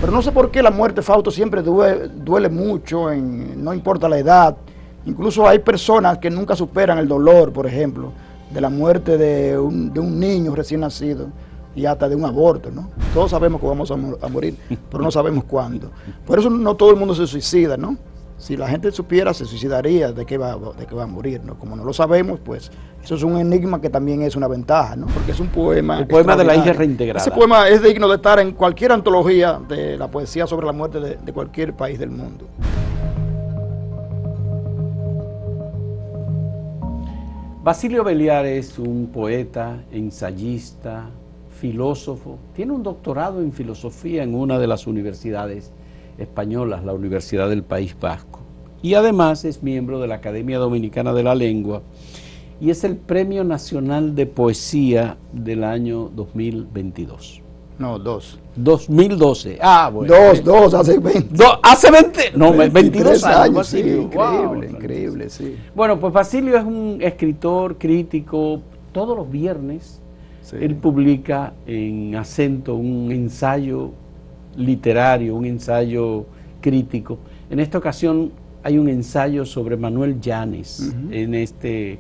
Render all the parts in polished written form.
Pero no sé por qué la muerte, Fausto, siempre duele mucho, no importa la edad. Incluso hay personas que nunca superan el dolor, por ejemplo, de la muerte de un niño recién nacido y hasta de un aborto, ¿no? Todos sabemos que vamos a morir, pero no sabemos cuándo. Por eso no todo el mundo se suicida, ¿no? Si la gente supiera, se suicidaría de que va a morir, ¿no? Como no lo sabemos, pues eso es un enigma que también es una ventaja, ¿no? Porque es un poema. El poema de la hija reintegrada. Ese poema es digno de estar en cualquier antología de la poesía sobre la muerte de cualquier país del mundo. Basilio Belliar es un poeta, ensayista, filósofo. Tiene un doctorado en filosofía en una de las universidades españolas, la Universidad del País Vasco. Y además es miembro de la Academia Dominicana de la Lengua y es el Premio Nacional de Poesía del año 2022. No, 2012. Ah, bueno. Hace 20. Hace 20, no, 22 años. Basilio. Sí, increíble, Wow, increíble, sí. Bueno, pues Basilio es un escritor, crítico. Todos los viernes sí. Él publica en Acento un ensayo literario, un ensayo crítico. En esta ocasión hay un ensayo sobre Manuel Llanes en este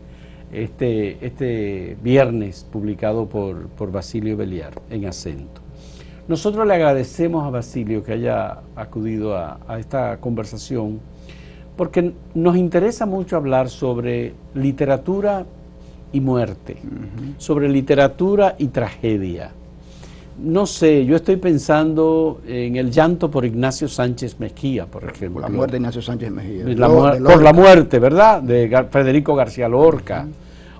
viernes publicado por Basilio Belliar en Acento. Nosotros le agradecemos a Basilio que haya acudido a esta conversación porque nos interesa mucho hablar sobre literatura y muerte, sobre literatura y tragedia. No sé, yo estoy pensando en El llanto por Ignacio Sánchez Mejía, por ejemplo. Por la muerte de Ignacio Sánchez Mejía. Por la muerte, ¿verdad? De Federico García Lorca.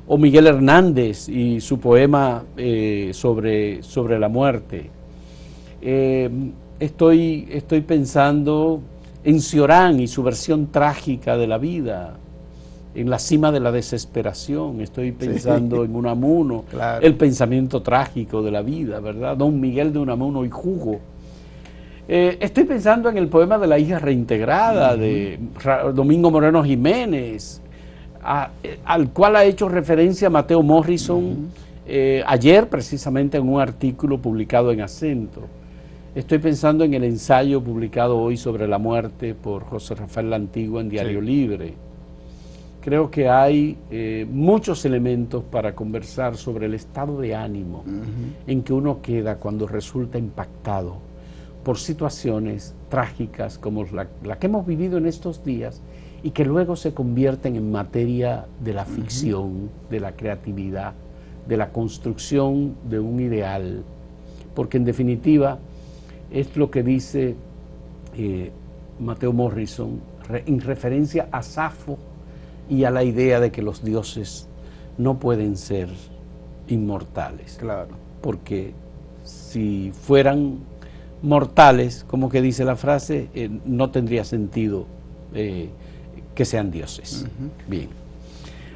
O Miguel Hernández y su poema sobre la muerte. Estoy pensando en Cioran y su versión trágica de la vida, en La cima de la desesperación. Estoy pensando en Unamuno, claro. El pensamiento trágico de la vida, ¿verdad? Don Miguel de Unamuno y Hugo. Estoy pensando en el poema de la hija reintegrada de Domingo Moreno Jiménez, al cual ha hecho referencia Mateo Morrison ayer precisamente en un artículo publicado en Acento. Estoy pensando en el ensayo publicado hoy sobre la muerte por José Rafael La Antigua en Diario Libre. Creo que hay muchos elementos para conversar sobre el estado de ánimo en que uno queda cuando resulta impactado por situaciones trágicas como la que hemos vivido en estos días y que luego se convierten en materia de la ficción, de la creatividad, de la construcción de un ideal. Porque en definitiva es lo que dice Mateo Morrison en referencia a Safo y a la idea de que los dioses no pueden ser inmortales. Claro. Porque si fueran mortales, como que dice la frase, no tendría sentido que sean dioses. Bien.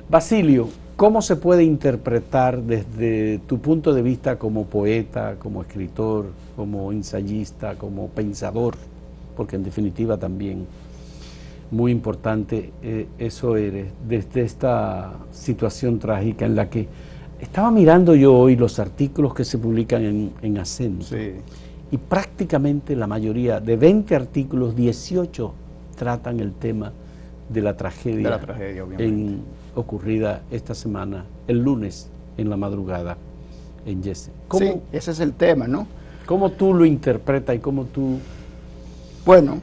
Basilio, ¿cómo se puede interpretar desde tu punto de vista como poeta, como escritor, como ensayista, como pensador? Porque en definitiva también muy importante eso eres, desde esta situación trágica en la que estaba mirando yo hoy los artículos que se publican en Acento, y prácticamente la mayoría, de 20 artículos, 18 tratan el tema de la tragedia, ocurrida esta semana, el lunes, en la madrugada, en Yese. Sí, ese es el tema, ¿no? ¿Cómo tú lo interpretas y cómo tú... Bueno,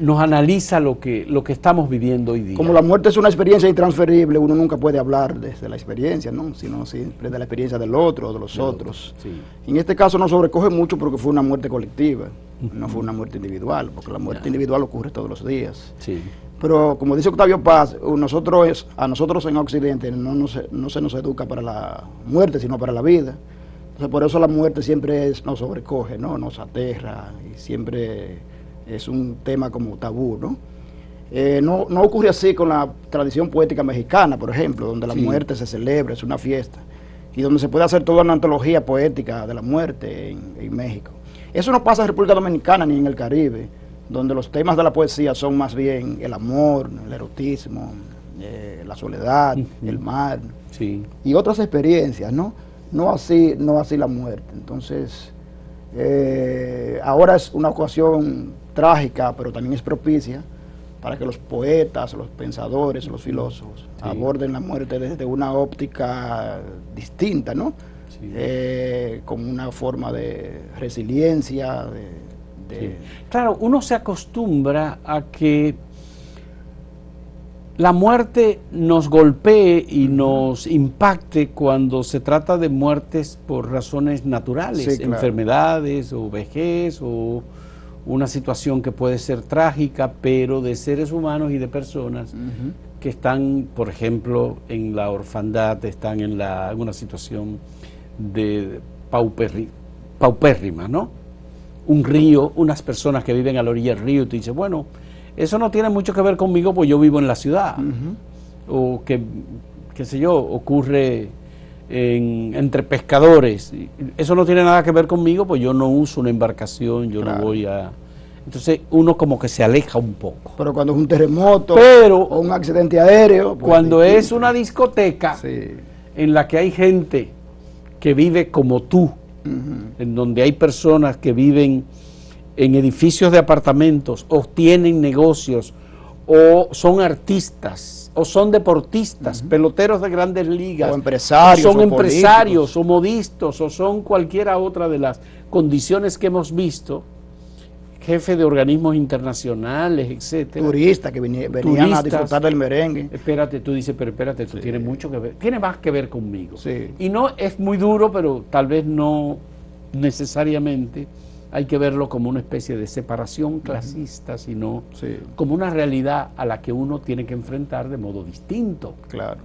nos analiza lo que estamos viviendo hoy día? Como la muerte es una experiencia intransferible, uno nunca puede hablar desde la experiencia, ¿no? Sino siempre de la experiencia del otro o de los otros. Sí. En este caso nos sobrecoge mucho porque fue una muerte colectiva, no fue una muerte individual, porque la muerte individual ocurre todos los días. Sí. Pero como dice Octavio Paz, a nosotros en Occidente no se nos educa para la muerte, sino para la vida. Entonces por eso la muerte siempre nos sobrecoge, ¿no? Nos aterra y siempre es un tema como tabú, ¿no? No ocurre así con la tradición poética mexicana, por ejemplo, donde la muerte se celebra, es una fiesta, y donde se puede hacer toda una antología poética de la muerte en México. Eso no pasa en República Dominicana ni en el Caribe, donde los temas de la poesía son más bien el amor, el erotismo, la soledad, el mar, y otras experiencias, ¿no? No así la muerte. Entonces, Ahora es una ocasión trágica, pero también es propicia para que los poetas, los pensadores, los filósofos aborden la muerte desde una óptica distinta, ¿no? Con una forma de resiliencia. Claro, uno se acostumbra a que la muerte nos golpee y nos impacte cuando se trata de muertes por razones naturales, enfermedades o vejez o una situación que puede ser trágica, pero de seres humanos y de personas que están, por ejemplo, en la orfandad, están en una situación de paupérrima, ¿no? Un río, unas personas que viven a la orilla del río, y tú dices, bueno, eso no tiene mucho que ver conmigo, pues yo vivo en la ciudad. O que, qué sé yo, ocurre entre pescadores. Eso no tiene nada que ver conmigo, pues yo no uso una embarcación, yo no voy a... Entonces uno como que se aleja un poco. Pero cuando es un terremoto o un accidente aéreo... Pues cuando es una discoteca en la que hay gente que vive como tú, en donde hay personas que viven en edificios de apartamentos, o tienen negocios, o son artistas, o son deportistas, peloteros de grandes ligas, o empresarios, son empresarios, o modistas, o son cualquiera otra de las condiciones que hemos visto, jefe de organismos internacionales, etcétera. Turistas que venían a disfrutar del merengue. Espérate, tú dices, pero espérate, tú tienes mucho que ver, tiene más que ver conmigo. Y no es muy duro, pero tal vez no necesariamente hay que verlo como una especie de separación clasista, sino como una realidad a la que uno tiene que enfrentar de modo distinto. Claro.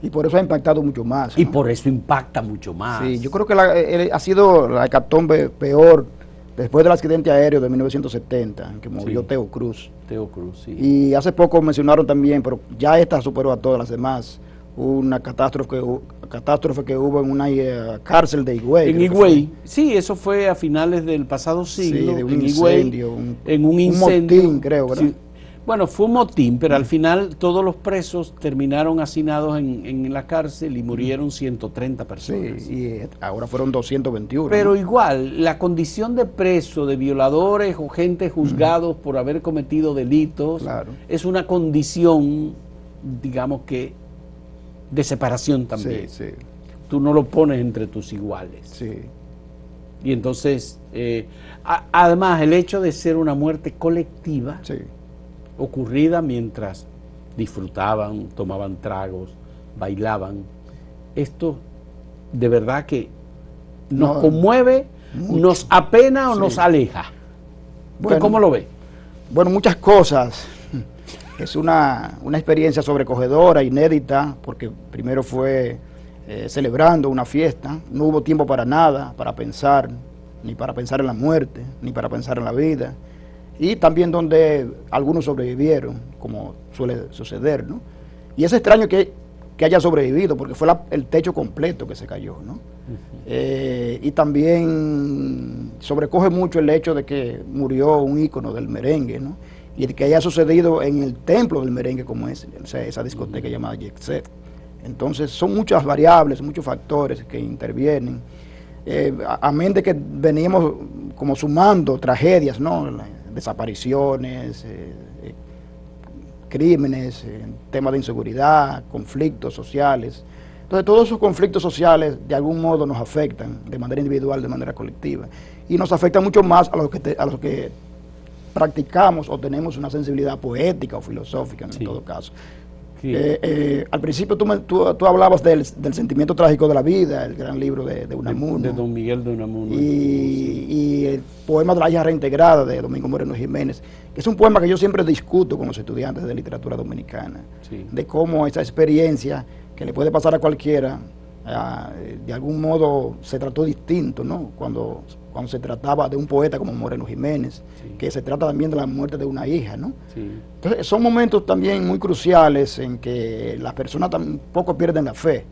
Y por eso ha impactado mucho más, ¿no? Y por eso impacta mucho más. Sí, yo creo que ha sido la hecatombe peor después del accidente aéreo de 1970, en que murió Teo Cruz. Teo Cruz, sí. Y hace poco mencionaron también, pero ya esta superó a todas las demás, una catástrofe que hubo en una cárcel de Higüey. En Higüey, sí, eso fue a finales del pasado siglo. Sí, de un en incendio. Higüey, en un incendio. Un motín, creo, ¿verdad? Sí. Bueno, fue un motín, pero al final todos los presos terminaron hacinados en la cárcel y murieron 130 personas. Sí, y ahora fueron 221. Pero ¿no? igual, la condición de preso, de violadores o gente juzgados por haber cometido delitos, es una condición, digamos que, de separación también. Tú no lo pones entre tus iguales. Y entonces, además, el hecho de ser una muerte colectiva, ocurrida mientras disfrutaban, tomaban tragos, bailaban, esto de verdad que nos conmueve, mucho. Nos apena o nos aleja. Bueno, ¿cómo lo ves? Bueno, muchas cosas. Es una experiencia sobrecogedora, inédita, porque primero fue celebrando una fiesta, no hubo tiempo para nada, para pensar, ni para pensar en la muerte, ni para pensar en la vida, y también donde algunos sobrevivieron, como suele suceder, ¿no? Y es extraño que haya sobrevivido, porque fue el techo completo que se cayó, ¿no? Y también sobrecoge mucho el hecho de que murió un ícono del merengue, ¿no? Y el que haya sucedido en el templo del merengue como es, o sea, esa discoteca llamada Jet Set. Entonces son muchas variables, muchos factores que intervienen. Amén de que veníamos como sumando tragedias, ¿no? Desapariciones, crímenes, temas de inseguridad, conflictos sociales. Entonces todos esos conflictos sociales de algún modo nos afectan de manera individual, de manera colectiva. Y nos afectan mucho más a los que practicamos o tenemos una sensibilidad poética o filosófica en todo caso. Al principio tú hablabas del sentimiento trágico de la vida, el gran libro de Unamuno. De Don Miguel de Unamuno. Y el poema de la hija reintegrada de Domingo Moreno Jiménez, que es un poema que yo siempre discuto con los estudiantes de literatura dominicana, de cómo esa experiencia que le puede pasar a cualquiera, de algún modo se trató distinto, ¿no? Cuando se trataba de un poeta como Moreno Jiménez, que se trata también de la muerte de una hija, ¿no? Entonces son momentos también muy cruciales en que las personas tampoco pierden la fe.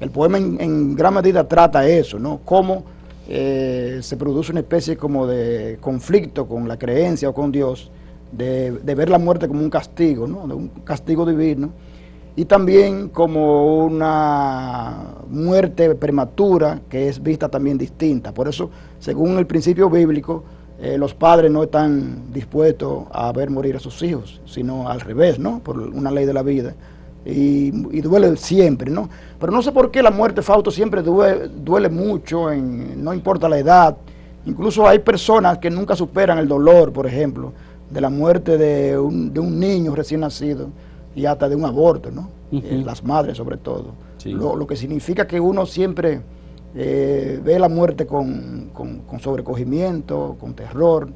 El poema en gran medida trata eso, ¿no? Cómo se produce una especie como de conflicto con la creencia o con Dios, de ver la muerte como un castigo, ¿no? De un castigo divino. y también como una muerte prematura que es vista también distinta. Por eso, según el principio bíblico, los padres no están dispuestos a ver morir a sus hijos, sino al revés, ¿no? Por una ley de la vida. Y duele siempre, ¿no? Pero no sé por qué la muerte, Fausto, siempre duele mucho, no importa la edad. Incluso hay personas que nunca superan el dolor, por ejemplo, de la muerte de un niño recién nacido y hasta de un aborto, ¿no? Las madres sobre todo. Sí. Lo que significa que uno siempre ve la muerte con sobrecogimiento, con terror,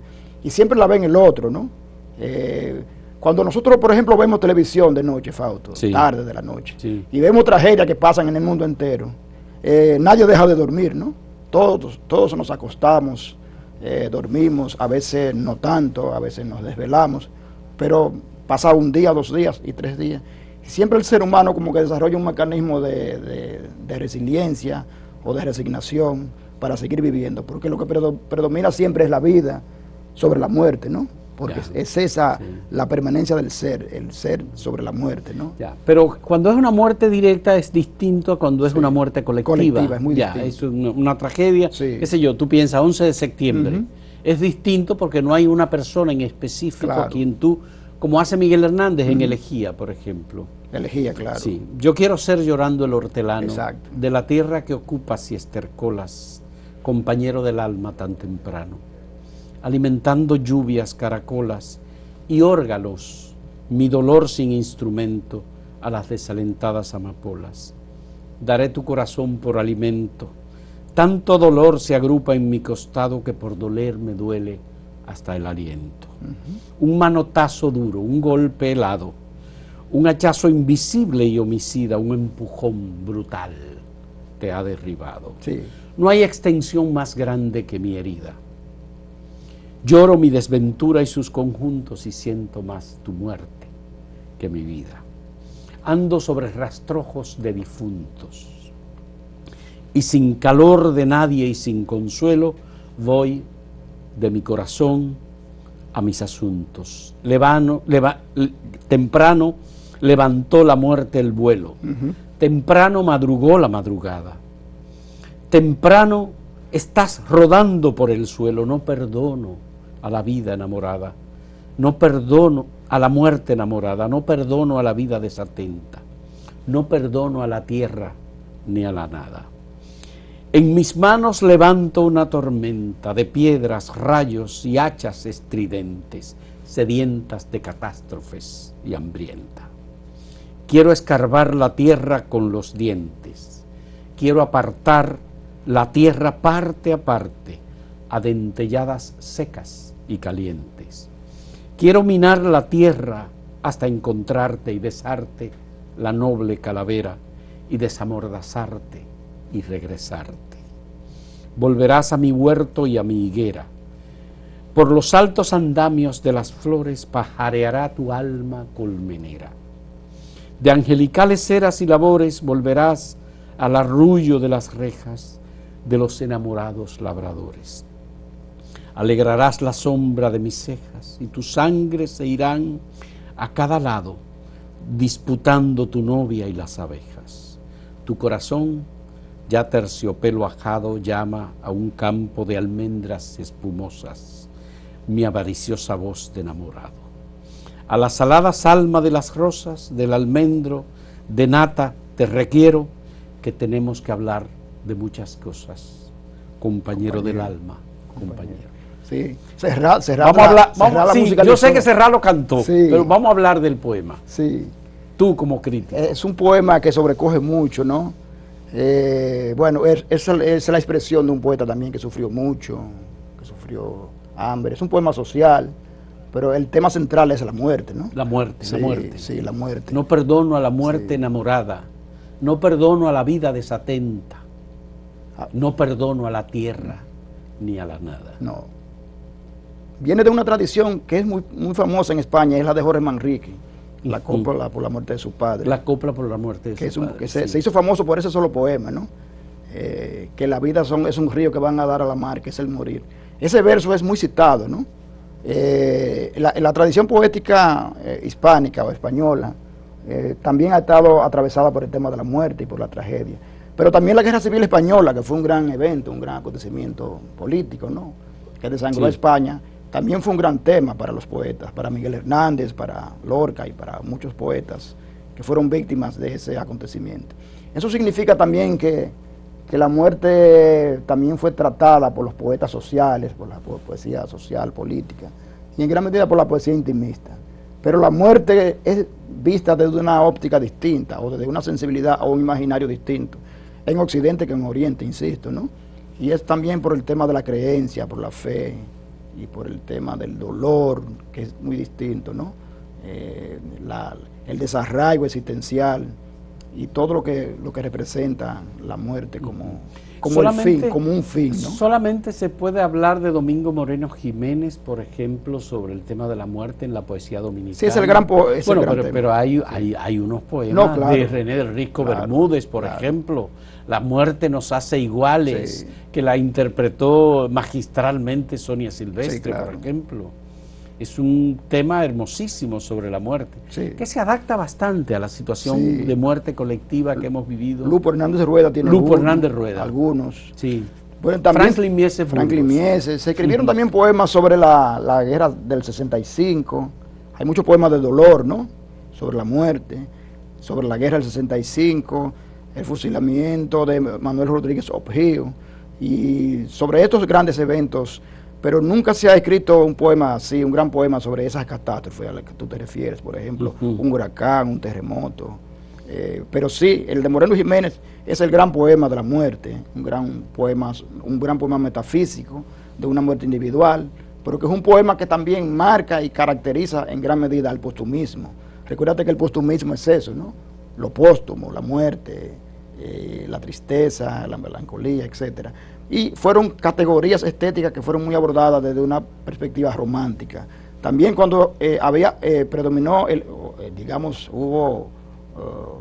y siempre la ve en el otro, ¿no? Cuando nosotros, por ejemplo, vemos televisión de noche, Fausto, sí, tarde de la noche, sí, y vemos tragedias que pasan en el mundo entero, nadie deja de dormir, ¿no? Todos nos acostamos, dormimos, a veces no tanto, a veces nos desvelamos, pero pasa un día, 2 días y 3 días. Siempre el ser humano como que desarrolla un mecanismo de resiliencia o de resignación para seguir viviendo, porque lo que predomina siempre es la vida sobre la muerte, ¿no? Porque ya, es esa, sí, la permanencia del ser, el ser sobre la muerte, ¿no? Ya, pero cuando es una muerte directa es distinto a cuando es, sí, una muerte colectiva. Colectiva, es muy distinto. Es una tragedia, sí, qué sé yo, tú piensas 11 de septiembre, es distinto porque no hay una persona en específico, claro, a quien tú, como hace Miguel Hernández en Elegía, por ejemplo. Elegía, claro. Sí, yo quiero ser llorando el hortelano, exacto, de la tierra que ocupas y estercolas, compañero del alma tan temprano, alimentando lluvias, caracolas y órgalos, mi dolor sin instrumento a las desalentadas amapolas. Daré tu corazón por alimento, tanto dolor se agrupa en mi costado que por doler me duele hasta el aliento. Un manotazo duro, un golpe helado, un hachazo invisible y homicida, un empujón brutal te ha derribado. Sí. No hay extensión más grande que mi herida. Lloro mi desventura y sus conjuntos y siento más tu muerte que mi vida. Ando sobre rastrojos de difuntos y sin calor de nadie y sin consuelo voy de mi corazón a mis asuntos. Temprano levantó la muerte el vuelo, temprano madrugó la madrugada, temprano estás rodando por el suelo. No perdono a la vida enamorada, no perdono a la muerte enamorada, no perdono a la vida desatenta, no perdono a la tierra ni a la nada. En mis manos levanto una tormenta de piedras, rayos y hachas estridentes, sedientas de catástrofes y hambrienta. Quiero escarbar la tierra con los dientes, quiero apartar la tierra parte a parte, a dentelladas secas y calientes. Quiero minar la tierra hasta encontrarte y besarte la noble calavera y desamordazarte y regresarte. Volverás a mi huerto y a mi higuera. Por los altos andamios de las flores pajareará tu alma colmenera. De angelicales eras y labores volverás al arrullo de las rejas de los enamorados labradores. Alegrarás la sombra de mis cejas y tus sangres se irán a cada lado, disputando tu novia y las abejas. Tu corazón, ya terciopelo ajado, llama a un campo de almendras espumosas, mi avariciosa voz de enamorado. A las aladas alma de las rosas, del almendro, de nata, te requiero, que tenemos que hablar de muchas cosas, compañero del alma, compañero. Sí, yo sé que Serrat lo cantó, sí, pero vamos a hablar del poema. Sí. Tú como crítico. Es un poema que sobrecoge mucho, ¿no? Bueno, es la expresión de un poeta también que sufrió mucho, que sufrió hambre. Es un poema social, pero el tema central es la muerte, ¿no? La muerte, sí, la muerte. Sí, la muerte. No perdono a la muerte, sí, enamorada, no perdono a la vida desatenta, no perdono a la tierra ni a la nada. No. Viene de una tradición que es muy famosa en España, es la de Jorge Manrique, la copla por la muerte de su padre. La copla por la muerte de su padre. Que se hizo famoso por ese solo poema, ¿no? Que la vida es un río que van a dar a la mar, que es el morir. Ese verso es muy citado, ¿no? La tradición poética hispánica o española también ha estado atravesada por el tema de la muerte y por la tragedia. Pero también la Guerra Civil Española, que fue un gran evento, un gran acontecimiento político, ¿no?, que desangró a España, también fue un gran tema para los poetas, para Miguel Hernández, para Lorca y para muchos poetas que fueron víctimas de ese acontecimiento. Eso significa también que la muerte también fue tratada por los poetas sociales, por la poesía social, política, y en gran medida por la poesía intimista. Pero la muerte es vista desde una óptica distinta, o desde una sensibilidad o un imaginario distinto, en Occidente que en Oriente, insisto, ¿no? Y es también por el tema de la creencia, por la fe, y por el tema del dolor, que es muy distinto, ¿no? El desarraigo existencial y todo lo que representa la muerte como el fin, como un fin, ¿no? Solamente se puede hablar de Domingo Moreno Jiménez, por ejemplo, sobre el tema de la muerte en la poesía dominicana. Sí, es el gran tema. Pero hay unos poemas de René del Risco Bermúdez, por ejemplo. La muerte nos hace iguales, que la interpretó magistralmente Sonia Silvestre, por ejemplo. Es un tema hermosísimo sobre la muerte, que se adapta bastante a la situación de muerte colectiva que hemos vivido. Lupo Hernández Rueda tiene algunos. Sí. Bueno, también Franklin Miese. Se escribieron también poemas sobre la guerra del 65. Hay muchos poemas de dolor, ¿no?, sobre la muerte, sobre la guerra del 65, el fusilamiento de Manuel Rodríguez Objío, y sobre estos grandes eventos. Pero nunca se ha escrito un poema así, un gran poema sobre esas catástrofes a las que tú te refieres, por ejemplo, un huracán, un terremoto. Pero sí, el de Moreno Jiménez es el gran poema de la muerte, un gran poema metafísico de una muerte individual, pero que es un poema que también marca y caracteriza en gran medida al postumismo. Recuérdate que el postumismo es eso, ¿no? Lo póstumo, la muerte, la tristeza, la melancolía, etcétera. Y fueron categorías estéticas que fueron muy abordadas desde una perspectiva romántica. También cuando predominó, hubo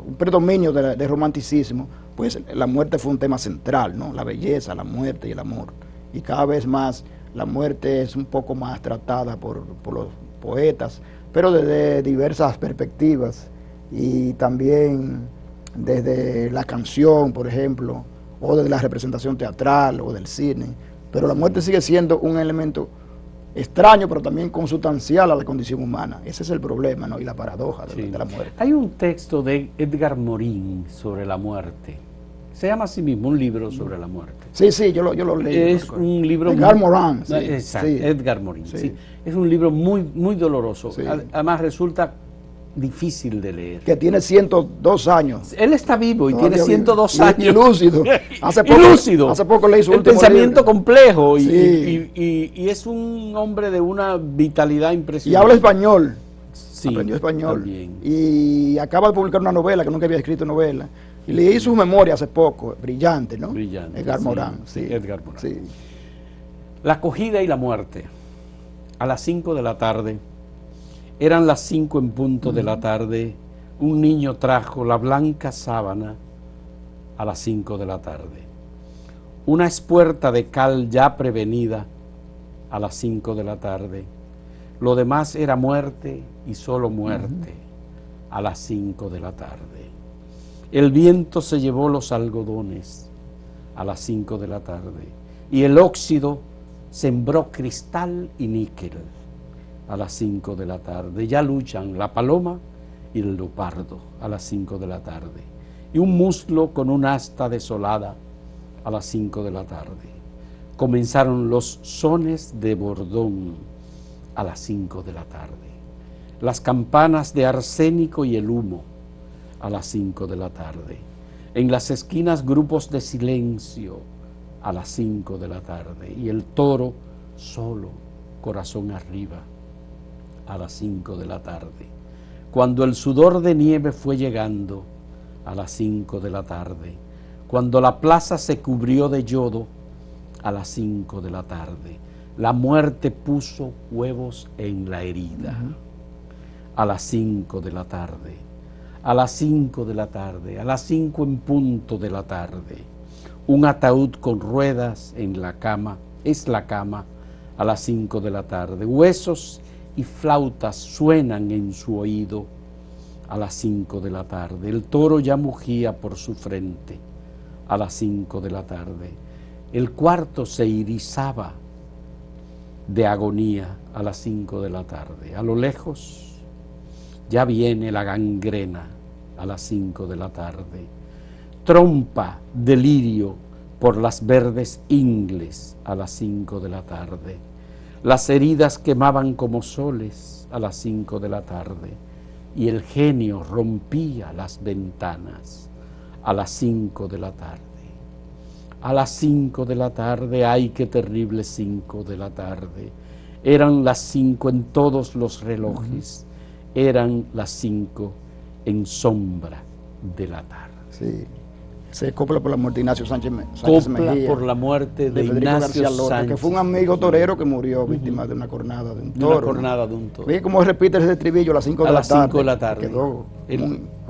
un predominio de romanticismo, pues la muerte fue un tema central, ¿no? La belleza, la muerte y el amor. Y cada vez más la muerte es un poco más tratada por los poetas, pero desde diversas perspectivas, y también desde la canción, por ejemplo, o de la representación teatral o del cine. Pero la muerte sigue siendo un elemento extraño, pero también consustancial a la condición humana. Ese es el problema, ¿no?, y la paradoja de la muerte. Hay un texto de Edgar Morin sobre la muerte. Se llama así mismo, un libro sobre la muerte. Sí, yo lo leí. Es un libro... Edgar Morin. Exacto, Edgar Morin. Sí. Es un libro muy doloroso. Además resulta difícil de leer. Que tiene 102 años. Él está vivo y tiene 102 años. Y lúcido. Hace poco leí su último pensamiento libro. complejo y es un hombre de una vitalidad impresionante. Y habla español. Sí, aprendió español. También. Y acaba de publicar una novela, que nunca había escrito novela. Y leí sus memorias hace poco, brillante, ¿no? Brillante. Edgar Morin. Edgar Morin. Sí. La acogida y la muerte. A las 5 de la tarde. Eran las 5 en punto de la tarde, un niño trajo la blanca sábana a las 5 de la tarde. Una espuerta de cal ya prevenida a las 5 de la tarde. Lo demás era muerte y solo muerte a las 5 de la tarde. El viento se llevó los algodones a las 5 de la tarde y el óxido sembró cristal y níquel. A las 5 de la tarde, ya luchan la paloma y el leopardo a las 5 de la tarde, y un muslo con un asta desolada a las 5 de la tarde. Comenzaron los sones de bordón a las 5 de la tarde, las campanas de arsénico y el humo a las 5 de la tarde, en las esquinas grupos de silencio a las 5 de la tarde, y el toro solo, corazón arriba, a las 5 de la tarde. Cuando el sudor de nieve fue llegando, a las 5 de la tarde. Cuando la plaza se cubrió de yodo, a las 5 de la tarde. La muerte puso huevos en la herida. A las 5 de la tarde. A las 5 de la tarde. A las 5 en punto de la tarde. Un ataúd con ruedas en la cama, es la cama, a las 5 de la tarde. Huesos y flautas suenan en su oído a las 5 de la tarde. El toro ya mugía por su frente a las 5 de la tarde. El cuarto se irisaba de agonía a las 5 de la tarde. A lo lejos ya viene la gangrena a las 5 de la tarde. Trompa de lirio por las verdes ingles a las 5 de la tarde. Las heridas quemaban como soles a las 5 de la tarde y el genio rompía las ventanas a las 5 de la tarde. A las 5 de la tarde, ay, qué terrible 5 de la tarde. Eran las 5 en todos los relojes, eran las 5 en sombra de la tarde. Sí. Se copla por la muerte de Ignacio Sánchez Copla Mejía, por la muerte de Federico Ignacio García Lorca, Sánchez, que fue un amigo torero que murió víctima de una cornada de un de toro. una cornada de un toro. Ve cómo repite ese estribillo a las 5 de la tarde. A las 5 de la tarde. Quedó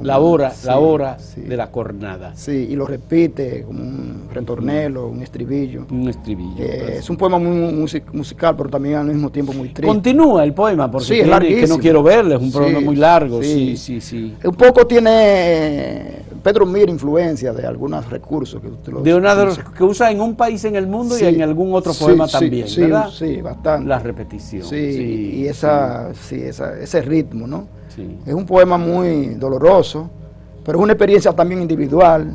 la hora sí. de la cornada. Sí, y lo repite como un retornelo, un estribillo. Un estribillo. Es un poema muy musical, pero también al mismo tiempo muy triste. Continúa el poema, porque sí, es larguísimo. Que no quiero verle, es un poema muy largo. Sí. Un poco tiene Pedro Mir influencia de algunos recursos que usted de una de los que usa en un país en el mundo y en algún otro poema también, ¿verdad? Sí, bastante. La repetición. Sí, y ese ritmo, ¿no? Sí. Es un poema muy doloroso, pero es una experiencia también individual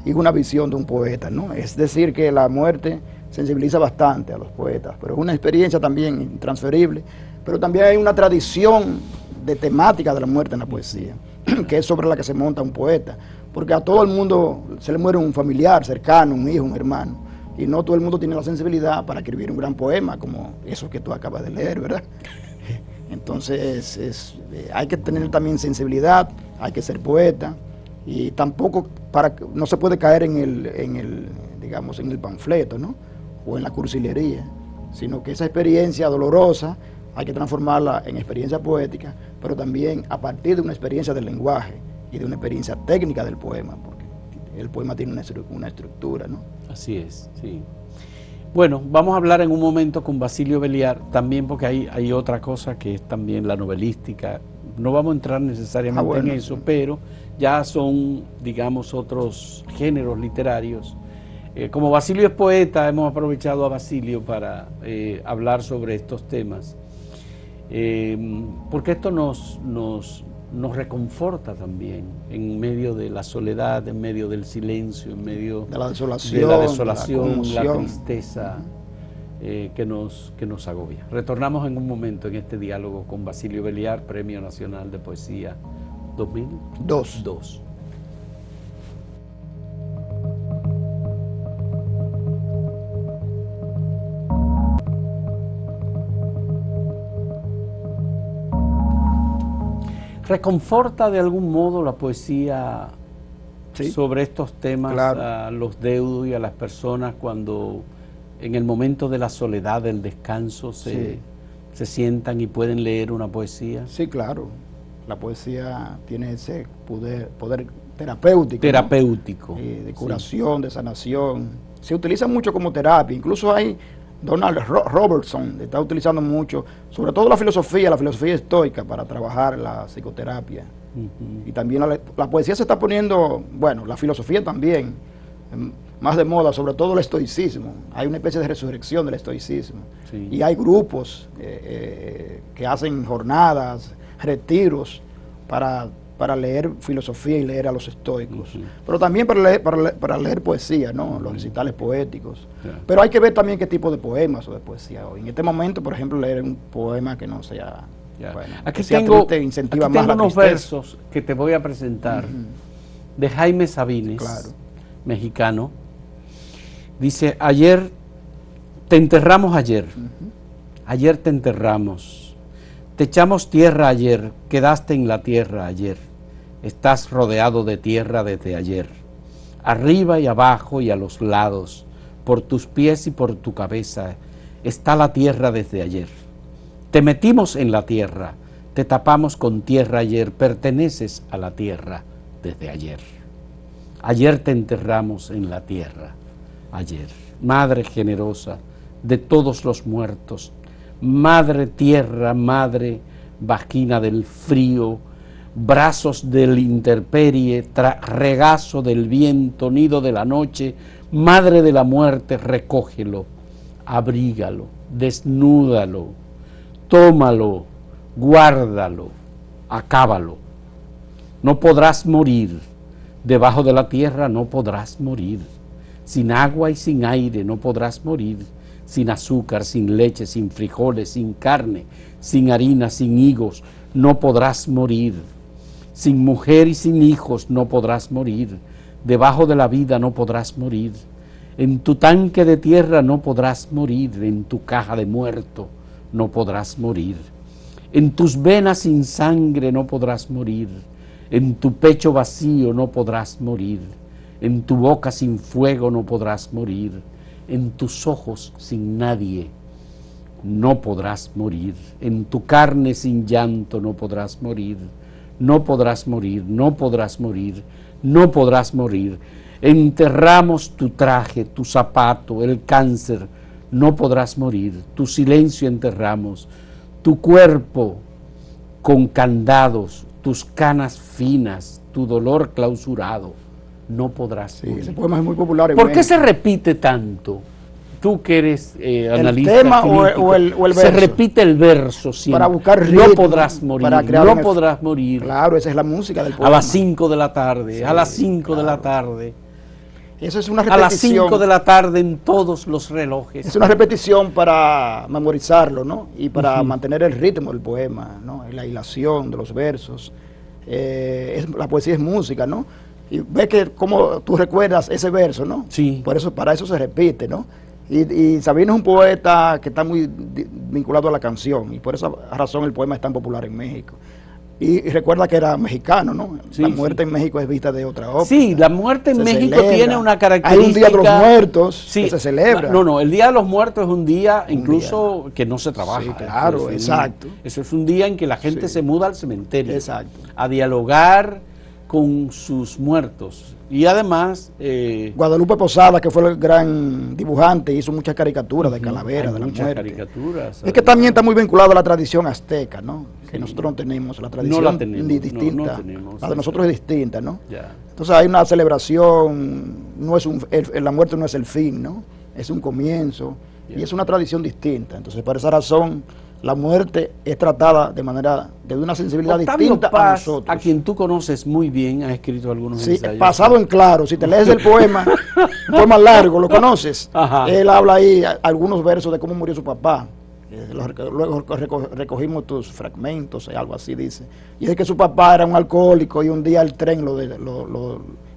y una visión de un poeta, ¿no? Es decir, que la muerte sensibiliza bastante a los poetas, pero es una experiencia también intransferible, pero también hay una tradición de temática de la muerte en la poesía, que es sobre la que se monta un poeta, porque a todo el mundo se le muere un familiar cercano, un hijo, un hermano, y no todo el mundo tiene la sensibilidad para escribir un gran poema como eso que tú acabas de leer, ¿verdad? Entonces hay que tener también sensibilidad, hay que ser poeta, y tampoco no se puede caer en el panfleto, ¿no? O en la cursilería, sino que esa experiencia dolorosa hay que transformarla en experiencia poética, pero también a partir de una experiencia del lenguaje y de una experiencia técnica del poema, porque el poema tiene una estructura, ¿no? Así es, sí. Bueno, vamos a hablar en un momento con Basilio Belliar, también porque hay otra cosa que es también la novelística. No vamos a entrar necesariamente en eso, pero ya son, digamos, otros géneros literarios. Como Basilio es poeta, hemos aprovechado a Basilio para hablar sobre estos temas, porque esto nos reconforta también en medio de la soledad, en medio del silencio, en medio de la desolación, la tristeza que nos agobia. Retornamos en un momento en este diálogo con Basilio Belliar, Premio Nacional de Poesía 2002. ¿Reconforta de algún modo la poesía sobre estos temas a los deudos y a las personas cuando en el momento de la soledad, del descanso, se sientan y pueden leer una poesía? Sí, claro. La poesía tiene ese poder terapéutico. Terapéutico. ¿no? De curación, de sanación. Se utiliza mucho como terapia. Incluso hay Donald Robertson está utilizando mucho, sobre todo la filosofía estoica para trabajar la psicoterapia. Y también la poesía se está poniendo, bueno, la filosofía también, más de moda, sobre todo el estoicismo. Hay una especie de resurrección del estoicismo. Sí. Y hay grupos que hacen jornadas, retiros para leer filosofía y leer a los estoicos, pero también para leer poesía, ¿no? Los recitales poéticos. Pero hay que ver también qué tipo de poemas o de poesía hoy. En este momento, por ejemplo, leer un poema que no sea, bueno, aquí que sea tengo, triste, incentiva aquí más tengo la unos tristeza. versos que te voy a presentar de Jaime Sabines, mexicano. Dice: ayer te enterramos ayer te enterramos. Te echamos tierra ayer, quedaste en la tierra ayer, estás rodeado de tierra desde ayer, arriba y abajo y a los lados, por tus pies y por tu cabeza, está la tierra desde ayer. Te metimos en la tierra, te tapamos con tierra ayer, perteneces a la tierra desde ayer. Ayer te enterramos en la tierra, ayer. Madre generosa de todos los muertos, madre tierra, madre vagina del frío, brazos del intemperie, regazo del viento, nido de la noche, madre de la muerte, recógelo, abrígalo, desnúdalo, tómalo, guárdalo, acábalo. No podrás morir, debajo de la tierra no podrás morir, sin agua y sin aire no podrás morir, sin azúcar, sin leche, sin frijoles, sin carne, sin harina, sin higos, no podrás morir. Sin mujer y sin hijos no podrás morir, debajo de la vida no podrás morir, en tu tanque de tierra no podrás morir, en tu caja de muerto no podrás morir, en tus venas sin sangre no podrás morir, en tu pecho vacío no podrás morir, en tu boca sin fuego no podrás morir, en tus ojos sin nadie no podrás morir, en tu carne sin llanto no podrás morir. No podrás morir, no podrás morir, no podrás morir. Enterramos tu traje, tu zapato, el cáncer, no podrás morir. Tu silencio enterramos, tu cuerpo con candados, tus canas finas, tu dolor clausurado, no podrás morir. Ese poema es muy popular en ¿Por qué México. se repite tanto? Tú que eres analista ¿El tema crítico, o el verso? se repite el verso siempre. Para buscar ritmo, no podrás morir, para crear no podrás morir. Claro, esa es la música del poema. A las 5 de la tarde, Sí, a las 5 de la claro. tarde. Eso es una A las repetición. 5 de la tarde en todos los relojes. Es una repetición para memorizarlo, ¿no? Y para mantener el ritmo del poema, ¿no? Y la hilación de los versos. La poesía es música, ¿no? Y ves que como tú recuerdas ese verso, ¿no? Sí. Por eso, para eso se repite, ¿no? Y Sabino es un poeta que está muy vinculado a la canción, y por esa razón el poema es tan popular en México. Y recuerda que era mexicano, ¿no? Sí, la muerte sí. en México es vista de otra óptica. Sí, la muerte en Se México celebra. tiene una característica. Hay un Día de los Muertos Sí. que se celebra. No, el Día de los Muertos es un día incluso que no se trabaja. Sí, claro, Eso es exacto. Eso es un día en que la gente Sí. se muda al cementerio. Exacto. A dialogar con sus muertos. Y además... Guadalupe Posada, que fue el gran dibujante, hizo muchas caricaturas de calaveras, de la muchas muerte. caricaturas. Es que también está muy vinculado a la tradición azteca, ¿no? Que nosotros no tenemos, la tradición No la tenemos, ni distinta. no tenemos, la de nosotros es distinta, ¿no? Ya. Entonces hay una celebración, no es la muerte no es el fin, ¿no? Es un comienzo, y es una tradición distinta. Entonces por esa razón la muerte es tratada de una sensibilidad Octavio distinta a Paz, nosotros. a quien tú conoces muy bien, ha escrito algunos Sí, ensayos. pasado en claro, si te lees el poema, un poema largo, ¿lo conoces? Ajá. Él habla ahí algunos versos de cómo murió su papá. Luego recogimos tus fragmentos, algo así dice. Y es que su papá era un alcohólico y un día el tren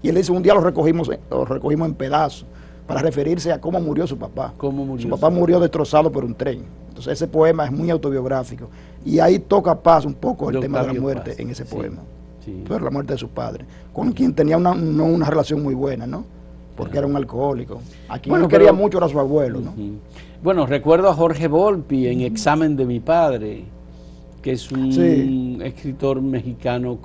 y él dice, un día lo recogimos en pedazos, para referirse a cómo murió su papá. ¿Cómo murió su papá murió destrozado por un tren. Entonces ese poema es muy autobiográfico. Y ahí toca Paz un poco el tema de la muerte en ese poema. Sí. Pero la muerte de su padre, con quien tenía no una relación muy buena, ¿no? Porque era un alcohólico. A quien no quería mucho era su abuelo, ¿no? Bueno, recuerdo a Jorge Volpi en Examen de mi padre, que es un escritor mexicano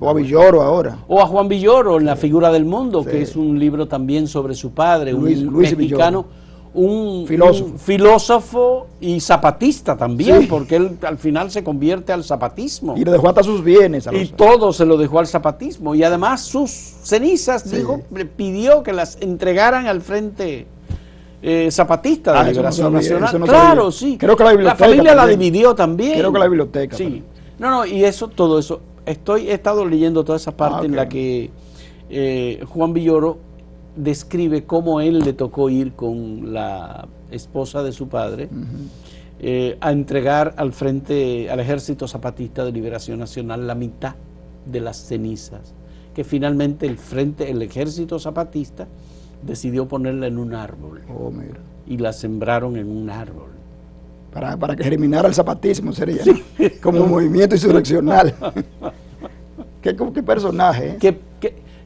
o a Villoro ahora. O a Juan Villoro en La figura del mundo, que es un libro también sobre su padre, Luis mexicano, un filósofo y zapatista también, porque él al final se convierte al zapatismo. Y le dejó hasta sus bienes. Y todo se lo dejó al zapatismo. Y además sus cenizas, le pidió que las entregaran al Frente Zapatista de Liberación Nacional. Claro, sí. Creo que la familia la dividió también. Creo que la biblioteca. Sí. Y todo eso. He estado leyendo toda esa parte en la que Juan Villoro describe cómo él le tocó ir con la esposa de su padre a entregar al Ejército Zapatista de Liberación Nacional la mitad de las cenizas, que finalmente el Ejército Zapatista decidió ponerla en un árbol. Y la sembraron en un árbol. Para que germinara el zapatismo sería, como movimiento insurreccional. ¿Qué personaje?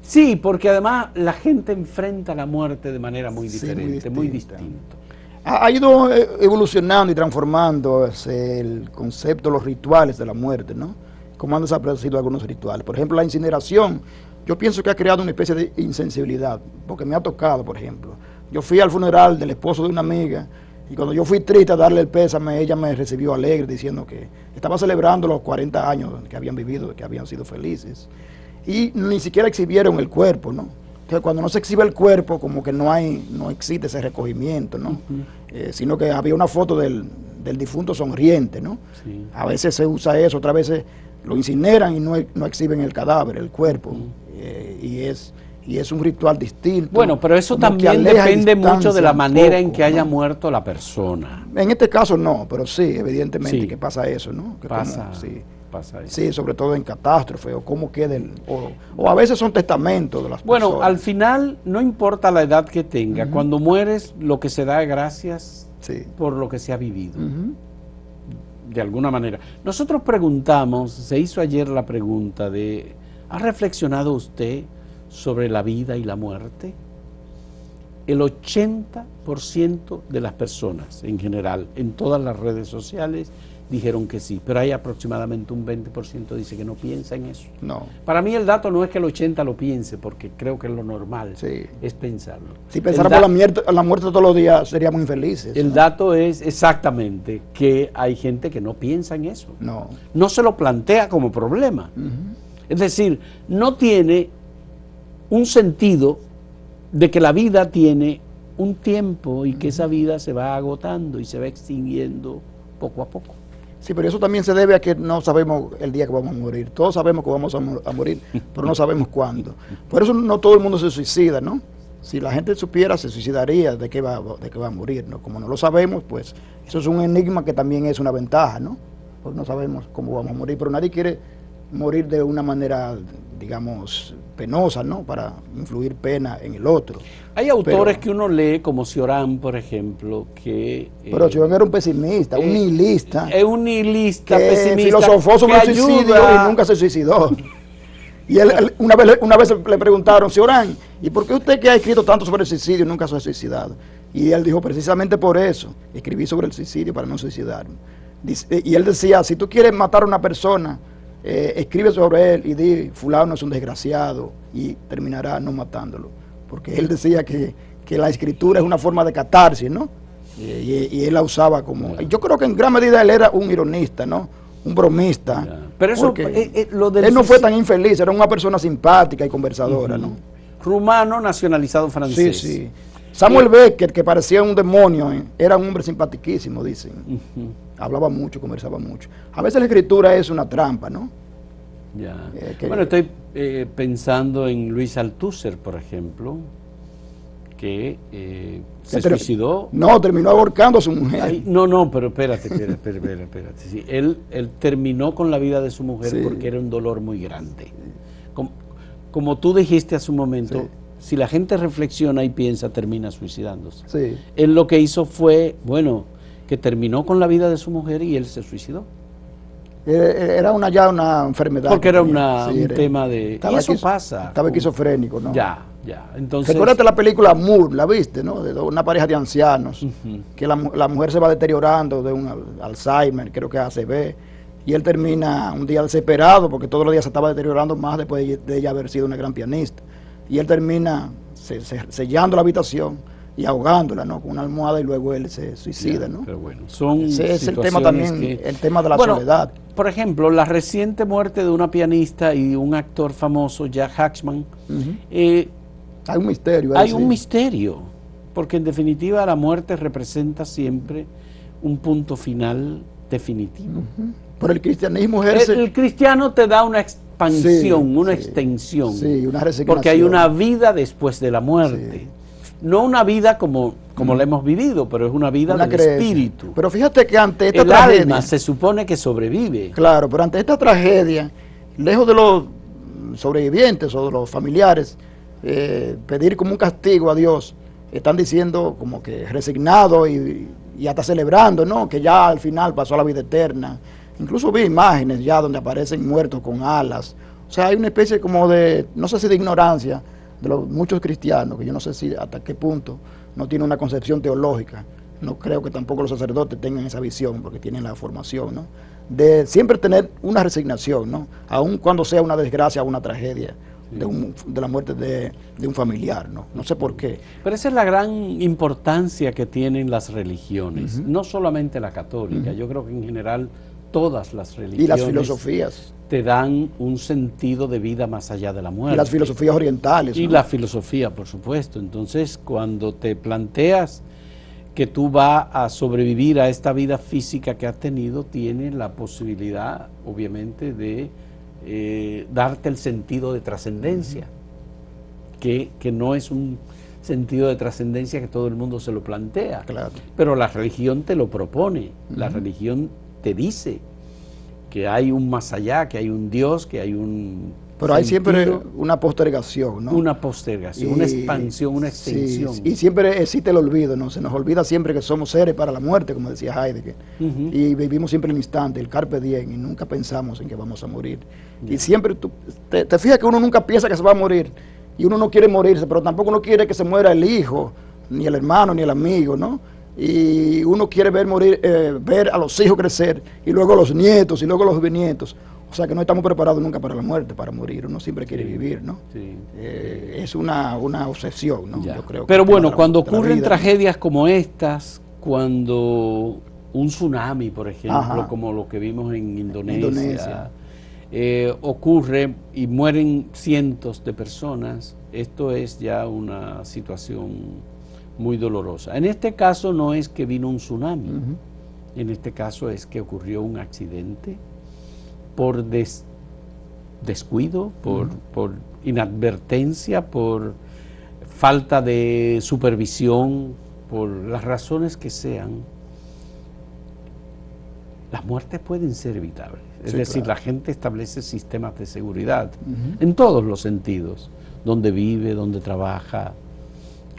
Sí, porque además la gente enfrenta la muerte de manera muy diferente, muy distinto. Ha ido evolucionando y transformando el concepto, los rituales de la muerte, ¿no? Cómo han desaparecido algunos rituales. Por ejemplo, la incineración, yo pienso que ha creado una especie de insensibilidad, porque me ha tocado, por ejemplo. Yo fui al funeral del esposo de una amiga Y cuando yo fui triste a darle el pésame, ella me recibió alegre diciendo que estaba celebrando los 40 años que habían vivido, que habían sido felices. Y ni siquiera exhibieron el cuerpo, ¿no? Entonces, cuando no se exhibe el cuerpo, como que no existe ese recogimiento, ¿no? Sino que había una foto del difunto sonriente, ¿no? Sí. A veces se usa eso, otras veces lo incineran y no exhiben el cadáver, el cuerpo. Y es un ritual distinto. Bueno, pero eso también depende mucho de la manera en que haya muerto la persona. En este caso no, pero sí, evidentemente que pasa eso, ¿no? Que pasa eso. Sí, sobre todo en catástrofe, o cómo queden, o a veces son testamentos de las personas. Bueno, al final, no importa la edad que tenga, cuando mueres, lo que se da es gracias por lo que se ha vivido. De alguna manera. Nosotros preguntamos, se hizo ayer la pregunta de, ¿ha reflexionado usted sobre la vida y la muerte? El 80% de las personas, en general, en todas las redes sociales, dijeron que sí, pero hay aproximadamente un 20% dice que no piensa en eso. No. Para mí el dato no es que el 80% lo piense, porque creo que es lo normal, es pensarlo. Si pensáramos la muerte todos los días, seríamos infelices. El dato es exactamente que hay gente que no piensa en eso. No se lo plantea como problema. Es decir, no tiene un sentido de que la vida tiene un tiempo y que esa vida se va agotando y se va extinguiendo poco a poco. Sí, pero eso también se debe a que no sabemos el día que vamos a morir. Todos sabemos que vamos a morir, pero no sabemos cuándo. Por eso no todo el mundo se suicida, ¿no? Si la gente supiera, se suicidaría de que va a morir, ¿no? Como no lo sabemos, pues eso es un enigma que también es una ventaja, ¿no? Porque no sabemos cómo vamos a morir, pero nadie quiere morir de una manera, digamos, penosa, ¿no? Para influir pena en el otro. Hay autores que uno lee, como Cioran, por ejemplo, que... Pero Cioran era un pesimista, un nihilista. Es un nihilista, que pesimista, filosofó sobre el suicidio y nunca se suicidó. Y él, una vez le preguntaron, Cioran, ¿y por qué usted que ha escrito tanto sobre el suicidio nunca se ha suicidado? Y él dijo, precisamente por eso, escribí sobre el suicidio para no suicidarme. Y él decía, si tú quieres matar a una persona, escribe sobre él y di, fulano es un desgraciado, y terminará no matándolo. Porque él decía que la escritura es una forma de catarsis, ¿no? Y él la usaba como... Yo creo que en gran medida él era un ironista, ¿no? Un bromista. Pero eso, él no fue tan infeliz, era una persona simpática y conversadora, ¿no? Rumano nacionalizado francés. Sí. Samuel Beckett, que parecía un demonio, era un hombre simpaticísimo, dicen. Hablaba mucho, conversaba mucho. A veces la escritura es una trampa, ¿no? Bueno, estoy pensando en Luis Althusser, por ejemplo, que se suicidó. No, terminó ahorcando a su mujer. Pero espérate. Sí, él terminó con la vida de su mujer porque era un dolor muy grande. Como tú dijiste hace un momento, si la gente reflexiona y piensa, termina suicidándose. Él lo que hizo fue, que terminó con la vida de su mujer y él se suicidó. Era ya una enfermedad. Porque era un tema de... Y eso pasa. Estaba esquizofrénico, ¿no? Ya. Entonces... Recuérdate la película Moore, ¿la viste, no? De una pareja de ancianos, que la mujer se va deteriorando de un Alzheimer, creo que ACV, y él termina un día desesperado porque todos los días se estaba deteriorando más después de ella haber sido una gran pianista. Y él termina sellando la habitación y ahogándola, ¿no? Con una almohada, y luego él se suicida, ¿no? Pero bueno, ese es el tema también, el tema de la soledad. Por ejemplo, la reciente muerte de una pianista y un actor famoso, Jack Hatchman, hay un misterio. Hay un misterio, porque en definitiva la muerte representa siempre un punto final definitivo. Pero el cristianismo el cristiano te da una expansión, una extensión, una resignación, porque hay una vida después de la muerte. No una vida como la hemos vivido, pero es una vida del espíritu. Pero fíjate que ante esta tragedia... El alma se supone que sobrevive. Claro, pero ante esta tragedia, lejos de los sobrevivientes o de los familiares, pedir como un castigo a Dios, están diciendo como que resignado y hasta celebrando, ¿no? Que ya al final pasó a la vida eterna. Incluso vi imágenes ya donde aparecen muertos con alas. O sea, hay una especie como de, no sé si de ignorancia, de los muchos cristianos, que yo no sé si hasta qué punto no tienen una concepción teológica. No creo que tampoco los sacerdotes tengan esa visión, porque tienen la formación, ¿no? De siempre tener una resignación, ¿no? Aun cuando sea una desgracia o una tragedia de la muerte de un familiar, ¿no? No sé por qué. Pero esa es la gran importancia que tienen las religiones, no solamente la católica, yo creo que en general todas las religiones. Y las filosofías. Te dan un sentido de vida más allá de la muerte. Y las filosofías orientales. Y la filosofía, por supuesto. Entonces, cuando te planteas que tú vas a sobrevivir a esta vida física que has tenido, tienes la posibilidad, obviamente, de darte el sentido de trascendencia, que no es un sentido de trascendencia que todo el mundo se lo plantea. Claro. Pero la religión te lo propone, la religión te dice que hay un más allá, que hay un Dios, que hay un Pero hay siempre una postergación, ¿no? Una postergación, una expansión, una extensión. Sí, y siempre existe el olvido, ¿no? Se nos olvida siempre que somos seres para la muerte, como decía Heidegger. Y vivimos siempre el instante, el carpe diem, y nunca pensamos en que vamos a morir. Y siempre te fijas que uno nunca piensa que se va a morir, y uno no quiere morirse, pero tampoco uno quiere que se muera el hijo, ni el hermano, ni el amigo, ¿no? Y uno quiere ver a los hijos crecer, y luego a los nietos, y luego a los bisnietos. O sea que no estamos preparados nunca para la muerte, para morir. Uno siempre quiere vivir, ¿no? Sí. Es una obsesión, ¿no? Yo creo. Pero bueno, cuando ocurren tragedias como estas, cuando un tsunami, por ejemplo, como lo que vimos en Indonesia. Ocurre y mueren cientos de personas, esto es ya una situación muy dolorosa. En este caso no es que vino un tsunami, en este caso es que ocurrió un accidente por descuido, por inadvertencia, por falta de supervisión, por las razones que sean. Las muertes pueden ser evitables, es decir, la gente establece sistemas de seguridad en todos los sentidos, donde vive, donde trabaja,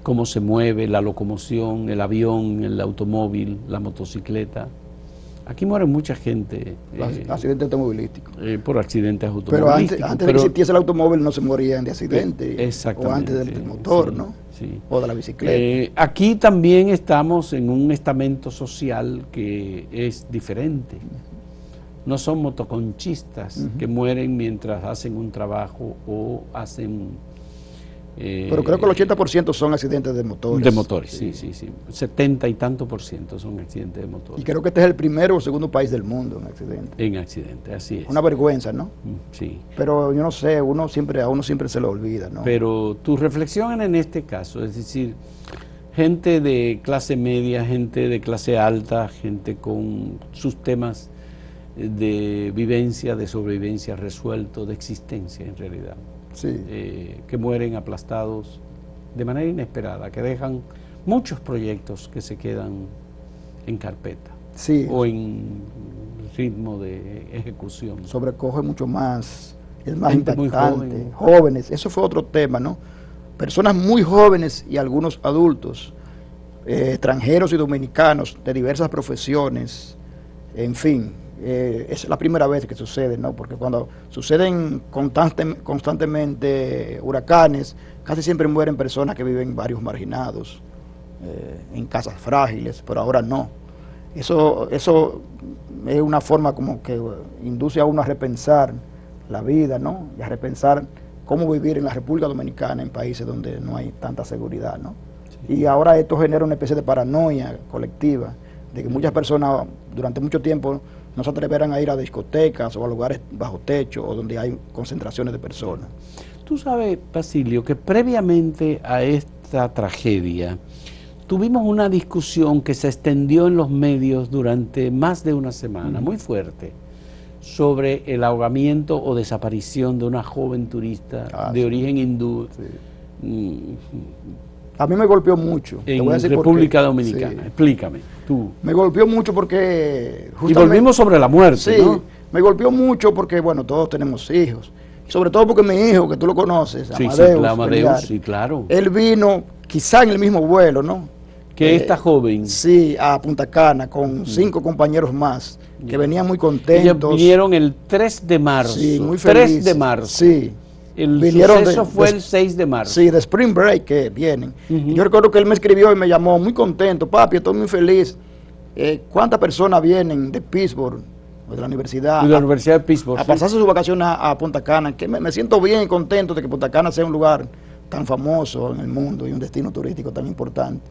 cómo se mueve, la locomoción, el avión, el automóvil, la motocicleta. Aquí muere mucha gente. Accidentes automovilísticos. Por accidentes automovilísticos. Pero antes de que existiese el automóvil no se morían de accidente. Exactamente. O antes del motor, ¿no? Sí. O de la bicicleta. Aquí también estamos en un estamento social que es diferente. No son motoconchistas que mueren mientras hacen un trabajo o hacen... pero creo que el 80% son accidentes de motores. De motores, sí. 70 y tanto por ciento son accidentes de motores. Y creo que este es el primero o segundo país del mundo en accidentes. En accidentes, así es. Una vergüenza, ¿no? Sí. Pero yo no sé, a uno siempre se lo olvida, ¿no? Pero tu reflexión en este caso, es decir, gente de clase media, gente de clase alta, gente con sus temas de vivencia, de sobrevivencia resueltos, de existencia en realidad. Sí. Que mueren aplastados de manera inesperada, que dejan muchos proyectos que se quedan en carpeta o en ritmo de ejecución. Sobrecoge mucho más, es más impactante. Jóvenes, eso fue otro tema, ¿no? Personas muy jóvenes y algunos adultos, extranjeros y dominicanos de diversas profesiones, en fin. Es la primera vez que sucede, ¿no? Porque cuando suceden constantemente huracanes, casi siempre mueren personas que viven en barrios marginados, en casas frágiles, pero ahora no. Eso es una forma como que induce a uno a repensar la vida, ¿no? Y a repensar cómo vivir en la República Dominicana, en países donde no hay tanta seguridad, ¿no? Sí. Y ahora esto genera una especie de paranoia colectiva, de que muchas personas durante mucho tiempo no se atreverán a ir a discotecas o a lugares bajo techo o donde hay concentraciones de personas. Tú sabes, Basilio, que previamente a esta tragedia tuvimos una discusión que se extendió en los medios durante más de una semana, muy fuerte, sobre el ahogamiento o desaparición de una joven turista de origen hindú. Sí. A mí me golpeó mucho. En República Dominicana. Sí. Explícame, tú. Me golpeó mucho porque... Y volvimos sobre la muerte, sí, ¿no? Me golpeó mucho porque, bueno, todos tenemos hijos. Sobre todo porque mi hijo, que tú lo conoces, sí, Amadeus, sí, claro. Él vino quizá en el mismo vuelo, ¿no? Que esta joven. Sí, a Punta Cana, con 5 compañeros más, que venían muy contentos. Ellos vinieron el 3 de marzo. Sí, muy felices. 3 de marzo. Sí. El suceso fue el 6 de marzo. Sí, de Spring Break que vienen. Yo recuerdo que él me escribió y me llamó muy contento. Papi, estoy muy feliz. ¿Cuántas personas vienen de Pittsburgh, de la universidad. De la Universidad de Pittsburgh. A pasarse sus vacaciones a Punta Cana, que me siento bien contento de que Punta Cana sea un lugar tan famoso en el mundo y un destino turístico tan importante.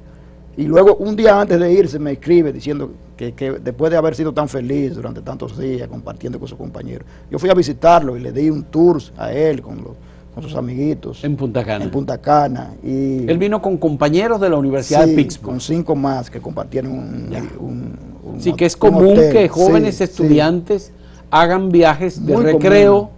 Y luego, un día antes de irse, me escribe diciendo que después de haber sido tan feliz durante tantos días compartiendo con sus compañeros, yo fui a visitarlo y le di un tour a él con sus amiguitos. En Punta Cana. En Punta Cana. Y él vino con compañeros de la Universidad de Pittsburgh. Con 5 más que compartieron sí, que es común que jóvenes estudiantes hagan viajes de recreo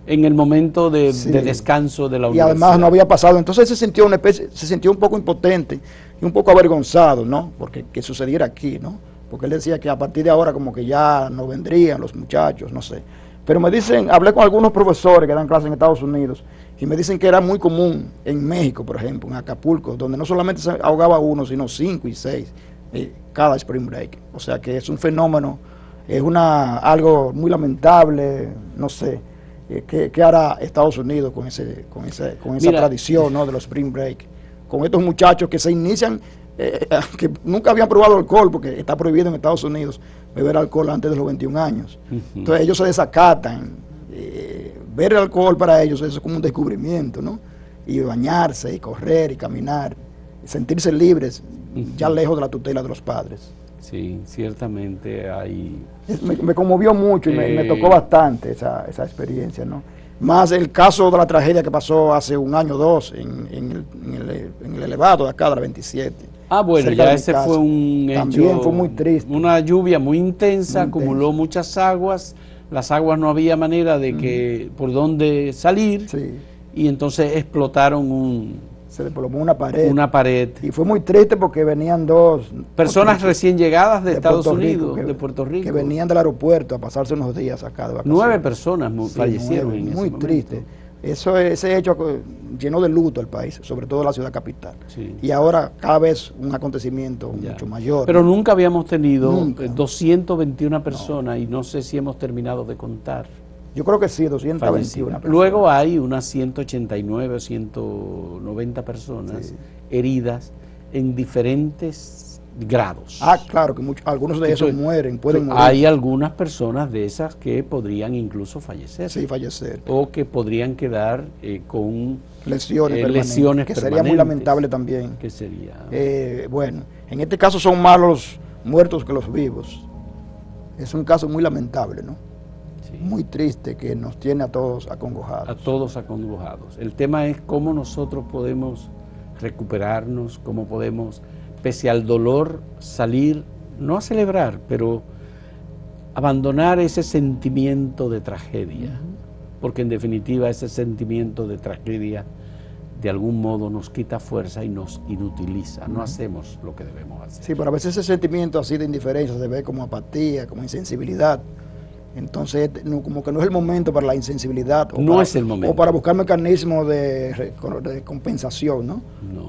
en el momento de descanso de la universidad. Y además no había pasado, entonces se sintió un poco impotente y un poco avergonzado, ¿no? Porque que sucediera aquí, ¿no? Porque él decía que a partir de ahora como que ya no vendrían los muchachos, no sé. Pero me dicen, hablé con algunos profesores que dan clases en Estados Unidos y me dicen que era muy común en México, por ejemplo, en Acapulco, donde no solamente se ahogaba uno, sino 5 y 6 cada spring break. O sea que es un fenómeno, es algo muy lamentable, no sé. ¿Qué hará Estados Unidos con esa tradición, ¿no?, de los spring break? Con estos muchachos que se inician, que nunca habían probado alcohol, porque está prohibido en Estados Unidos beber alcohol antes de los 21 años. Entonces ellos se desacatan. Ver el alcohol para ellos es como un descubrimiento, ¿no? Y bañarse, y correr, y caminar, y sentirse libres, ya lejos de la tutela de los padres. Sí, ciertamente hay... Me conmovió mucho y me tocó bastante esa experiencia, ¿no? Más el caso de la tragedia que pasó hace 1 año o 2 en el elevado de acá de la 27. Ah, bueno, ya ese fue un hecho... También fue muy triste. Una lluvia muy intensa, acumuló muchas aguas, las aguas no había manera de que por dónde salir, y entonces explotaron se desplomó una pared. Una pared. Y fue muy triste porque venían 2 personas recién llegadas de Estados Unidos, de Puerto Rico. Que venían del aeropuerto a pasarse unos días acá de vacaciones. 9 personas fallecieron en ese momento. Muy triste. Ese hecho llenó de luto al país, sobre todo la ciudad capital. Sí. Y ahora cada vez un acontecimiento mucho mayor. Pero nunca habíamos tenido 221 personas y no sé si hemos terminado de contar. Yo creo que sí, 221 personas. Luego hay unas 189 o 190 personas heridas en diferentes grados. Ah, claro, que algunos de esos pueden morir. Hay algunas personas de esas que podrían incluso fallecer. Sí, fallecer. O que podrían quedar con lesiones permanentes, que sería muy lamentable también. Que sería... bueno, en este caso son más los muertos que los vivos. Es un caso muy lamentable, ¿no? Muy triste, que nos tiene a todos acongojados. A todos acongojados. El tema es cómo nosotros podemos recuperarnos, cómo podemos, pese al dolor, salir, no a celebrar, pero abandonar ese sentimiento de tragedia, porque en definitiva ese sentimiento de tragedia de algún modo nos quita fuerza y nos inutiliza, no hacemos lo que debemos hacer. Sí, pero a veces ese sentimiento así de indiferencia se ve como apatía, como insensibilidad. Entonces, como que no es el momento para la insensibilidad. No es el momento. O para buscar mecanismos de compensación, ¿no?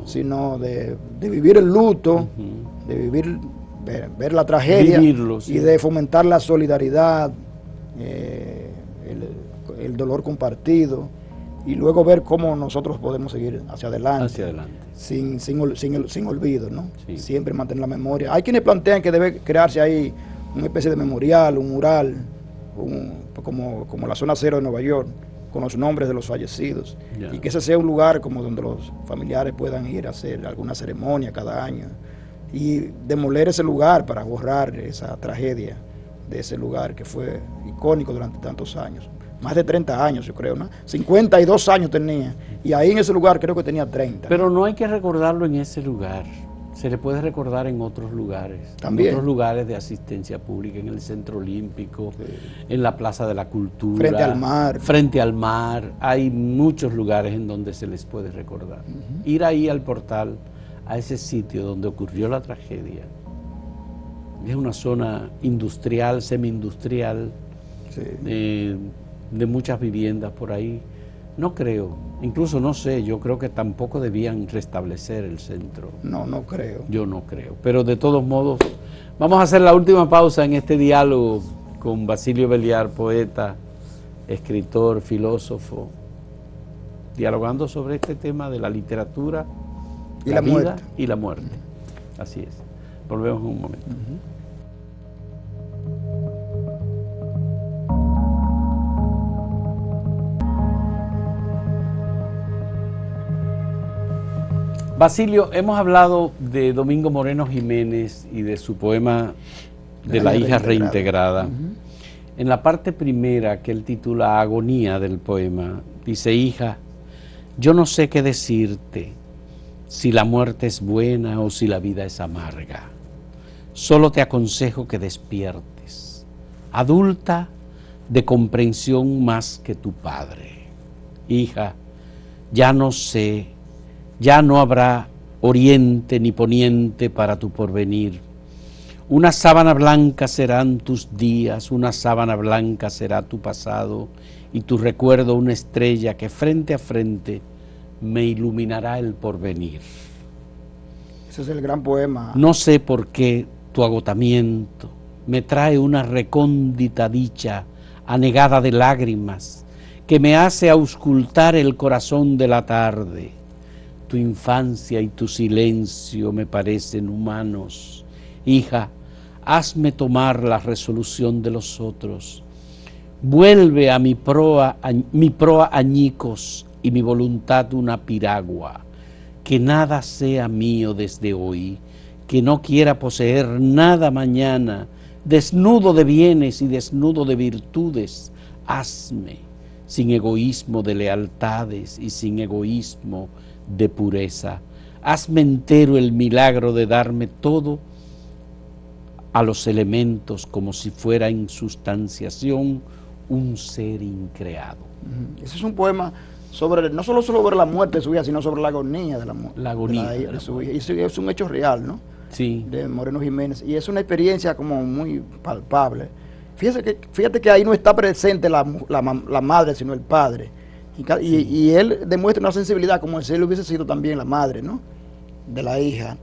Sino de vivir el luto, de vivir, ver la tragedia. Vivirlo, y de fomentar la solidaridad, el dolor compartido, y luego ver cómo nosotros podemos seguir hacia adelante. Sin olvido, ¿no? Sí. Siempre mantener la memoria. Hay quienes plantean que debe crearse ahí una especie de memorial, un mural, como la zona 0 de Nueva York, con los nombres de los fallecidos, y que ese sea un lugar como donde los familiares puedan ir a hacer alguna ceremonia cada año y demoler ese lugar para borrar esa tragedia de ese lugar que fue icónico durante tantos años. Más de 30 años, yo creo, ¿no? 52 años tenía, y ahí en ese lugar creo que tenía 30. Pero no hay que recordarlo en ese lugar. Se le puede recordar en otros lugares, también. En otros lugares de asistencia pública, en el Centro Olímpico, en la Plaza de la Cultura. Frente al mar. Frente al mar. Hay muchos lugares en donde se les puede recordar. Ir ahí al portal, a ese sitio donde ocurrió la tragedia. Es una zona industrial, semi-industrial, de muchas viviendas por ahí. No creo, incluso no sé, yo creo que tampoco debían restablecer el centro. No creo. Yo no creo, pero de todos modos, vamos a hacer la última pausa en este diálogo con Basilio Belliar, poeta, escritor, filósofo, dialogando sobre este tema de la literatura, y la vida muerte. Y la muerte. Así es. Volvemos en un momento. Basilio, hemos hablado de Domingo Moreno Jiménez y de su poema de la hija reintegrada. En la parte primera, que él titula Agonía del poema, dice: hija, yo no sé qué decirte, si la muerte es buena o si la vida es amarga. Solo te aconsejo que despiertes, adulta de comprensión más que tu padre. Hija, ya no sé, ya no habrá oriente ni poniente para tu porvenir. Una sábana blanca serán tus días, una sábana blanca será tu pasado, y tu recuerdo una estrella que frente a frente me iluminará el porvenir. Ese es el gran poema. No sé por qué tu agotamiento me trae una recóndita dicha anegada de lágrimas que me hace auscultar el corazón de la tarde. Tu infancia y tu silencio me parecen humanos. Hija, hazme tomar la resolución de los otros. Vuelve a mi proa añicos y mi voluntad una piragua. Que nada sea mío desde hoy, que no quiera poseer nada mañana, desnudo de bienes y desnudo de virtudes. Hazme sin egoísmo de lealtades y sin egoísmo de pureza. Hazme entero el milagro de darme todo a los elementos como si fuera en sustanciación un ser increado. Ese es un poema sobre, no solo sobre la muerte de su hija, sino sobre la agonía de la muerte. La agonía de su hija. Y es un hecho real, ¿no? Sí. De Moreno Jiménez. Y es una experiencia como muy palpable. Fíjate que ahí no está presente la madre, sino el padre. Y él demuestra una sensibilidad como si él hubiese sido también la madre, ¿no? De la hija.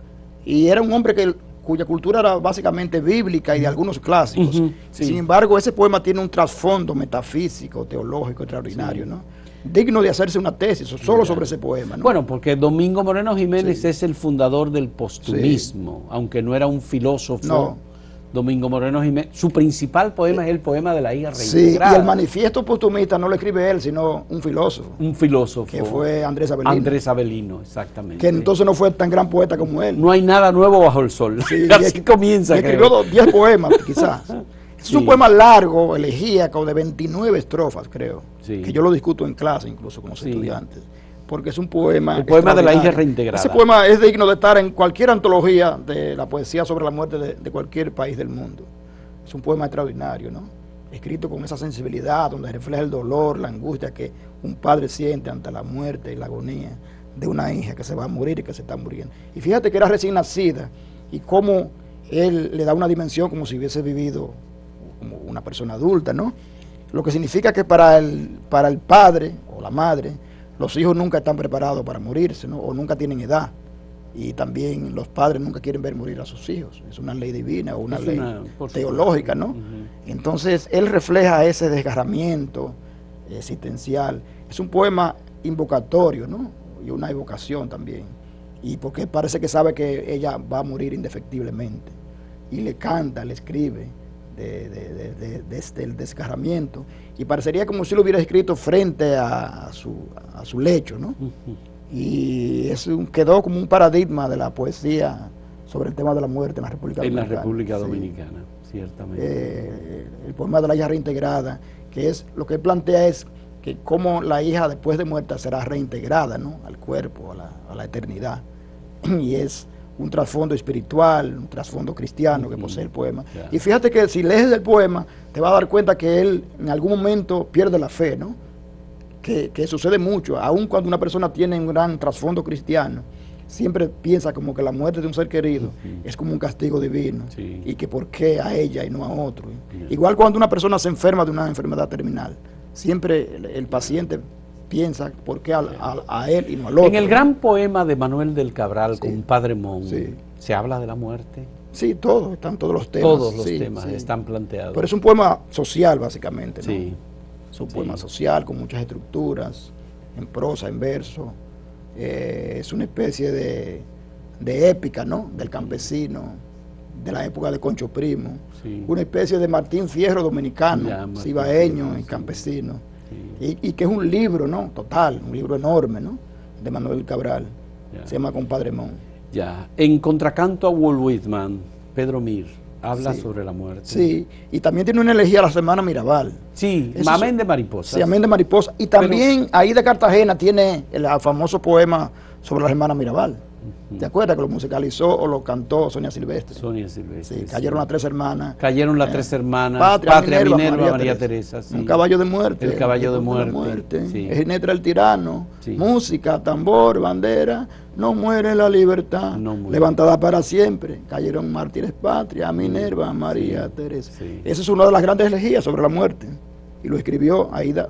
Y era un hombre cuya cultura era básicamente bíblica y de algunos clásicos. Sí. Sin embargo, ese poema tiene un trasfondo metafísico, teológico extraordinario, ¿no? Digno de hacerse una tesis solo sobre ese poema, ¿no? Bueno, porque Domingo Moreno Jiménez es el fundador del postumismo, aunque no era un filósofo. No. Domingo Moreno Jiménez, su principal poema es el poema de la hija reintegrada. Sí, y el manifiesto postumista no lo escribe él, sino un filósofo. Un filósofo. Que fue Andrés Avelino. Andrés Avelino, exactamente. Que entonces no fue tan gran poeta como él. No hay nada nuevo bajo el sol. Sí, así comienza. Escribió 10 poemas, quizás. Es un poema largo, elegíaco, de 29 estrofas, creo. Sí. Que yo lo discuto en clase, incluso con los estudiantes. Porque es un poema. El poema de la hija reintegrada. Ese poema es digno de estar en cualquier antología de la poesía sobre la muerte de cualquier país del mundo. Es un poema extraordinario, ¿no? Escrito con esa sensibilidad, donde refleja el dolor, la angustia que un padre siente ante la muerte y la agonía de una hija que se va a morir y que se está muriendo. Y fíjate que era recién nacida y cómo él le da una dimensión como si hubiese vivido como una persona adulta, ¿no? Lo que significa que para el padre o la madre, los hijos nunca están preparados para morirse, ¿no? O nunca tienen edad. Y también los padres nunca quieren ver morir a sus hijos. Es una ley divina o una ley teológica, ¿no? Entonces, él refleja ese desgarramiento existencial. Es un poema invocatorio, ¿no? Y una evocación también. Y porque parece que sabe que ella va a morir indefectiblemente. Y le canta, le escribe desde el desgarramiento. Y parecería como si lo hubiera escrito frente a su lecho, ¿no? Y eso quedó como un paradigma de la poesía sobre el tema de la muerte en la República Dominicana. En la República Dominicana, ciertamente. El poema de la hija reintegrada, que es lo que él plantea es que cómo la hija después de muerta será reintegrada, ¿no? Al cuerpo, a la eternidad. Y es un trasfondo espiritual, un trasfondo cristiano que posee el poema. Claro. Y fíjate que si lees el poema, te vas a dar cuenta que él en algún momento pierde la fe, ¿no? Que sucede mucho, aun cuando una persona tiene un gran trasfondo cristiano, siempre piensa como que la muerte de un ser querido es como un castigo divino, y que por qué a ella y no a otro. Igual cuando una persona se enferma de una enfermedad terminal, siempre el paciente piensa por qué a él y no al otro. En el gran poema de Manuel del Cabral, con Padre Mon, ¿se habla de la muerte? Sí, están todos los temas. Todos los temas están planteados. Pero es un poema social, básicamente, ¿no? Sí. Es un poema social con muchas estructuras, en prosa, en verso. Es una especie de épica, ¿no? Del campesino, de la época de Concho Primo. Una especie de Martín Fierro dominicano, cibaeño y campesino. Y que es un libro, ¿no? Total, un libro enorme, ¿no? De Manuel Cabral. se llama Compadre Mon. Ya, en contracanto a Walt Whitman, Pedro Mir habla sobre la muerte. Sí, y también tiene una elegía a la Semana Mirabal. Sí, Amén de Mariposa. Sí, Amén de Mariposa. Y también ahí de Cartagena tiene el famoso poema sobre la Semana Mirabal. ¿Te acuerdas que lo musicalizó o lo cantó Sonia Silvestre? Sonia Silvestre. Sí, cayeron las tres hermanas. Cayeron las tres hermanas. Patria, Minerva, María Teresa. Sí. Un caballo de muerte. El caballo de muerte. Sí. El jinete del tirano. Sí. Música, tambor, bandera. No muere la libertad. No muere. Levantada para siempre. Cayeron mártires patria, Minerva, María Teresa. Sí. Esa es una de las grandes elegías sobre la muerte. Y lo escribió Aida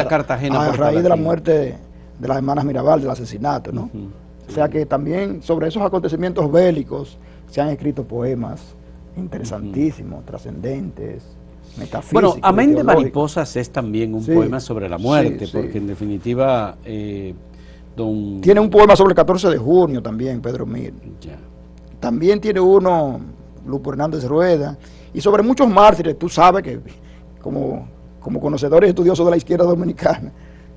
Cartagena. A raíz de la muerte de las hermanas Mirabal, del asesinato, ¿no? O sea que también sobre esos acontecimientos bélicos se han escrito poemas interesantísimos, trascendentes, metafísicos. Bueno, Amén de Mariposas es también un poema sobre la muerte, porque en definitiva tiene un poema sobre el 14 de junio también, Pedro Mir. Ya. También tiene uno, Lupo Hernández Rueda, y sobre muchos mártires, tú sabes que como conocedores y estudiosos de la izquierda dominicana,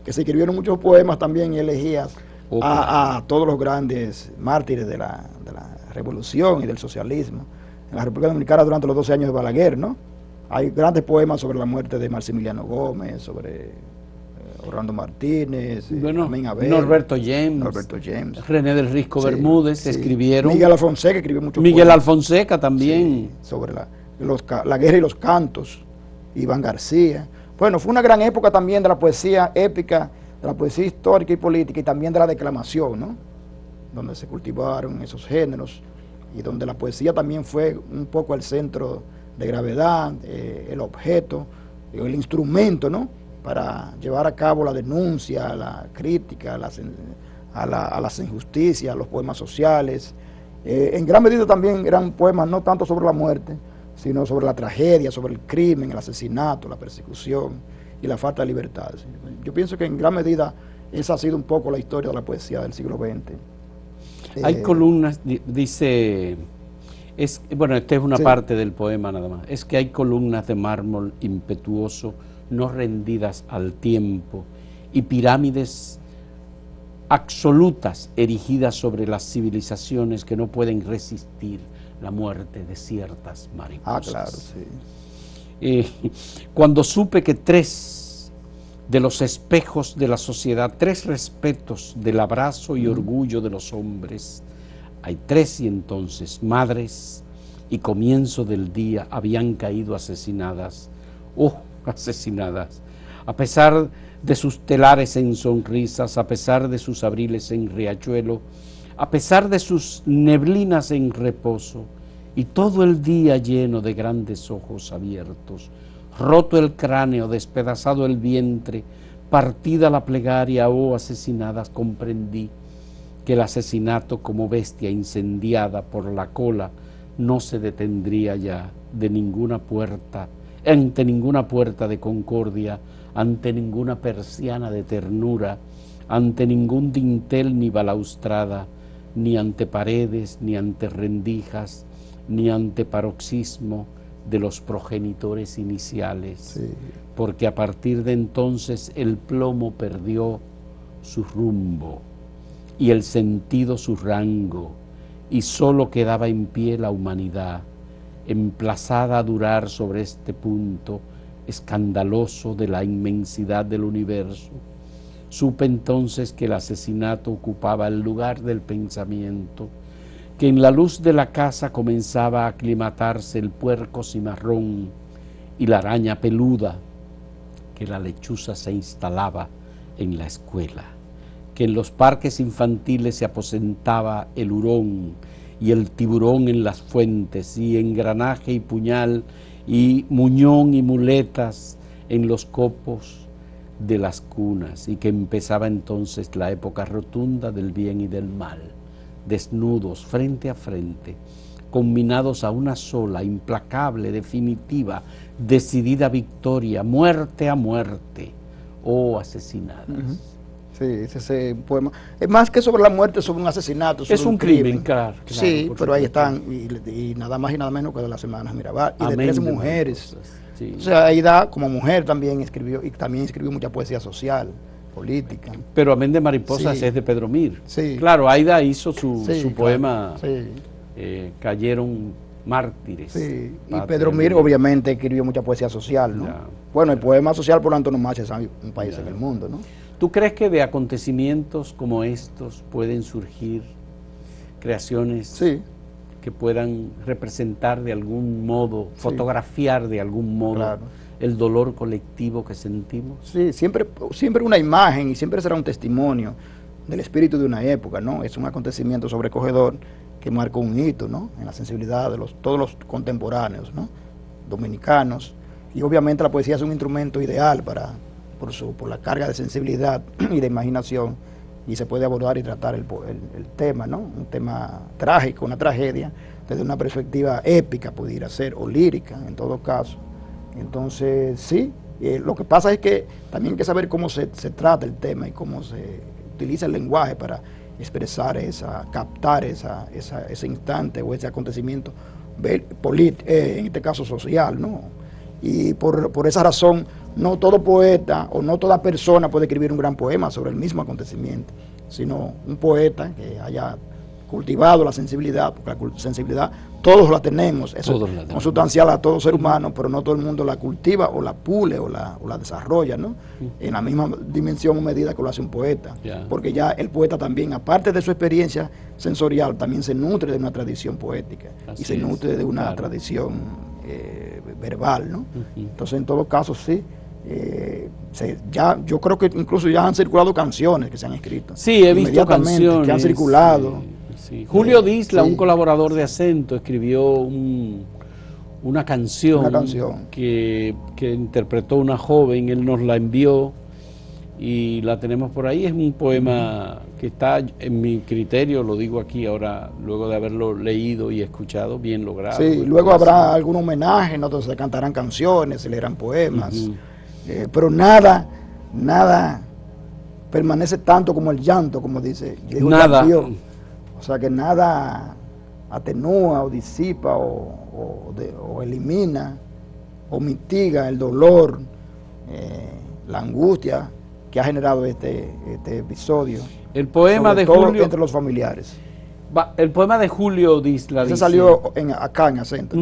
que se escribieron muchos poemas también y elegías a todos los grandes mártires de la revolución y del socialismo en la República Dominicana durante los 12 años de Balaguer, ¿no? Hay grandes poemas sobre la muerte de Maximiliano Gómez, sobre Orlando Martínez, Abel, Norberto James, René del Risco Bermúdez, escribieron. Miguel Alfonseca escribió muchos poemas. Miguel Alfonseca también. Sobre la guerra y los cantos, Iván García. Bueno, fue una gran época también de la poesía épica, de la poesía histórica y política, y también de la declamación, ¿no? Donde se cultivaron esos géneros y donde la poesía también fue un poco el centro de gravedad, el objeto, el instrumento, ¿no? Para llevar a cabo la denuncia, la crítica, a las injusticias, los poemas sociales. En gran medida también eran poemas no tanto sobre la muerte, sino sobre la tragedia, sobre el crimen, el asesinato, la persecución y la falta de libertad. Yo pienso que en gran medida esa ha sido un poco la historia de la poesía del siglo XX. Hay columnas, dice, bueno, esta es una parte del poema nada más, es que hay columnas de mármol impetuoso no rendidas al tiempo y pirámides absolutas erigidas sobre las civilizaciones que no pueden resistir la muerte de ciertas mariposas. Claro, sí. Cuando supe que 3 de los espejos de la sociedad, 3 respetos del abrazo y orgullo de los hombres, hay 3 y entonces madres y comienzo del día habían caído asesinadas, asesinadas, a pesar de sus telares en sonrisas, a pesar de sus abriles en riachuelo, a pesar de sus neblinas en reposo, y todo el día lleno de grandes ojos abiertos, roto el cráneo, despedazado el vientre, partida la plegaria, asesinadas, comprendí que el asesinato como bestia incendiada por la cola no se detendría ya de ninguna puerta, ante ninguna puerta de concordia, ante ninguna persiana de ternura, ante ningún dintel ni balaustrada, ni ante paredes, ni ante rendijas, ni ante paroxismo de los progenitores iniciales, porque a partir de entonces el plomo perdió su rumbo y el sentido su rango, y sólo quedaba en pie la humanidad, emplazada a durar sobre este punto escandaloso de la inmensidad del universo. Supe entonces que el asesinato ocupaba el lugar del pensamiento, que en la luz de la casa comenzaba a aclimatarse el puerco cimarrón y la araña peluda, que la lechuza se instalaba en la escuela, que en los parques infantiles se aposentaba el hurón y el tiburón en las fuentes, y engranaje y puñal y muñón y muletas en los copos de las cunas, y que empezaba entonces la época rotunda del bien y del mal, desnudos frente a frente, combinados a una sola, implacable, definitiva, decidida victoria, muerte a muerte, asesinadas. Sí, ese poema. Es más que sobre la muerte, sobre un asesinato. Sobre es un crimen, claro. Sí, pero ahí están, y nada más y nada menos que de las hermanas Mirabal, y de 3 mujeres. Sí. O sea, Aida como mujer también escribió, y también escribió mucha poesía social, política. Pero Amén de Mariposas Sí. es de Pedro Mir. Sí. Claro, Aida hizo su Sí, poema, sí. Cayeron mártires. Sí, y Patria Pedro Mir mía. obviamente escribió mucha poesía social, ¿no? Ya. Bueno, el poema social por antonomasia es un país Ya. en el mundo, ¿no? ¿Tú crees que de acontecimientos como estos pueden surgir creaciones Sí, que puedan representar de algún modo, Sí. fotografiar de algún modo Claro. el dolor colectivo que sentimos? sí, siempre una imagen y siempre será un testimonio del espíritu de una época, ¿no? Es un acontecimiento sobrecogedor que marcó un hito, ¿no? En la sensibilidad de todos los contemporáneos, ¿no? Dominicanos. Y obviamente la poesía es un instrumento ideal por la carga de sensibilidad y de imaginación, y se puede abordar y tratar el tema, ¿no? Un tema trágico, una tragedia, desde una perspectiva épica pudiera ser, o lírica en todo caso. Entonces, sí, lo que pasa es que también hay que saber cómo se trata el tema y cómo se utiliza el lenguaje para expresar captar ese instante o ese acontecimiento en este caso social, ¿no? Y por esa razón, no todo poeta o no toda persona puede escribir un gran poema sobre el mismo acontecimiento, sino un poeta que haya cultivado la sensibilidad, porque la sensibilidad todos la tenemos, eso Todos la tenemos. consustancial a todo ser humano, pero no todo el mundo la cultiva o la pule o la desarrolla, ¿no? En la misma dimensión o medida que lo hace un poeta, Ya. porque ya el poeta también, aparte de su experiencia sensorial, también se nutre de una tradición poética Así y se es, nutre de una claro. tradición verbal, ¿no? Entonces, en todo caso, sí. Yo creo que incluso ya han circulado canciones que se han escrito. Sí, he visto Inmediatamente, canciones. que han circulado. Sí. Julio Disla, sí. un colaborador de Acento, escribió una canción, que interpretó una joven, él nos la envió y la tenemos por ahí. Es un poema que está, en mi criterio, lo digo aquí ahora, luego de haberlo leído y escuchado, bien logrado. Sí, luego habrá algún homenaje, ¿no? Donde se cantarán canciones, se leerán poemas, pero nada permanece tanto como el llanto, como dijo nada. Jean-Pierre. O sea que nada atenúa o disipa o elimina o mitiga el dolor, la angustia que ha generado este episodio. El poema sobre de todo Julio, entre los familiares. el poema de Julio Disla Ese dice, salió acá en Acento.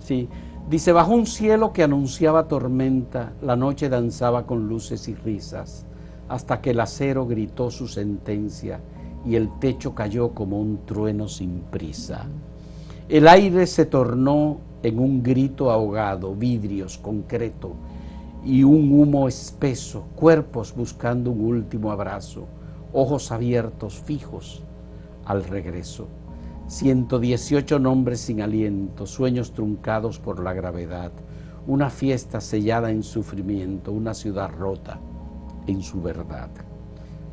sí, dice: bajo un cielo que anunciaba tormenta, la noche danzaba con luces y risas, hasta que el acero gritó su sentencia y el techo cayó como un trueno sin prisa. El aire se tornó en un grito ahogado, vidrios, concreto y un humo espeso, cuerpos buscando un último abrazo, ojos abiertos, fijos al regreso. 118 nombres sin aliento, sueños truncados por la gravedad, una fiesta sellada en sufrimiento, una ciudad rota en su verdad.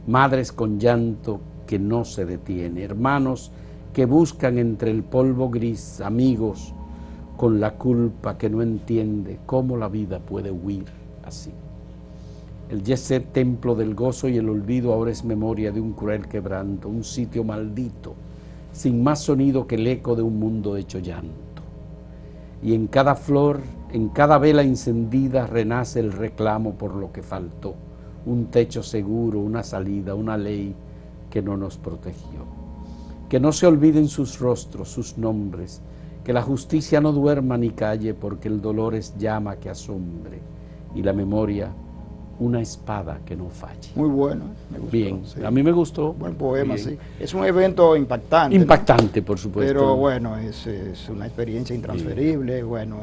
Madres con llanto que no se detiene, hermanos que buscan entre el polvo gris, amigos con la culpa que no entiende cómo la vida puede huir así. El Yeset, templo del gozo y el olvido, ahora es memoria de un cruel quebranto, un sitio maldito, sin más sonido que el eco de un mundo hecho llanto. Y en cada flor, en cada vela encendida, renace el reclamo por lo que faltó, un techo seguro, una salida, una ley que no nos protegió. Que no se olviden sus rostros, sus nombres, que la justicia no duerma ni calle, porque el dolor es llama que asombre, y la memoria una espada que no falle. Muy bueno, me gustó. Bien, sí. a mí me gustó. Buen poema, Bien. sí. Es un evento impactante. Impactante, ¿no? por supuesto. Pero bueno, es una experiencia intransferible. Sí. Bueno,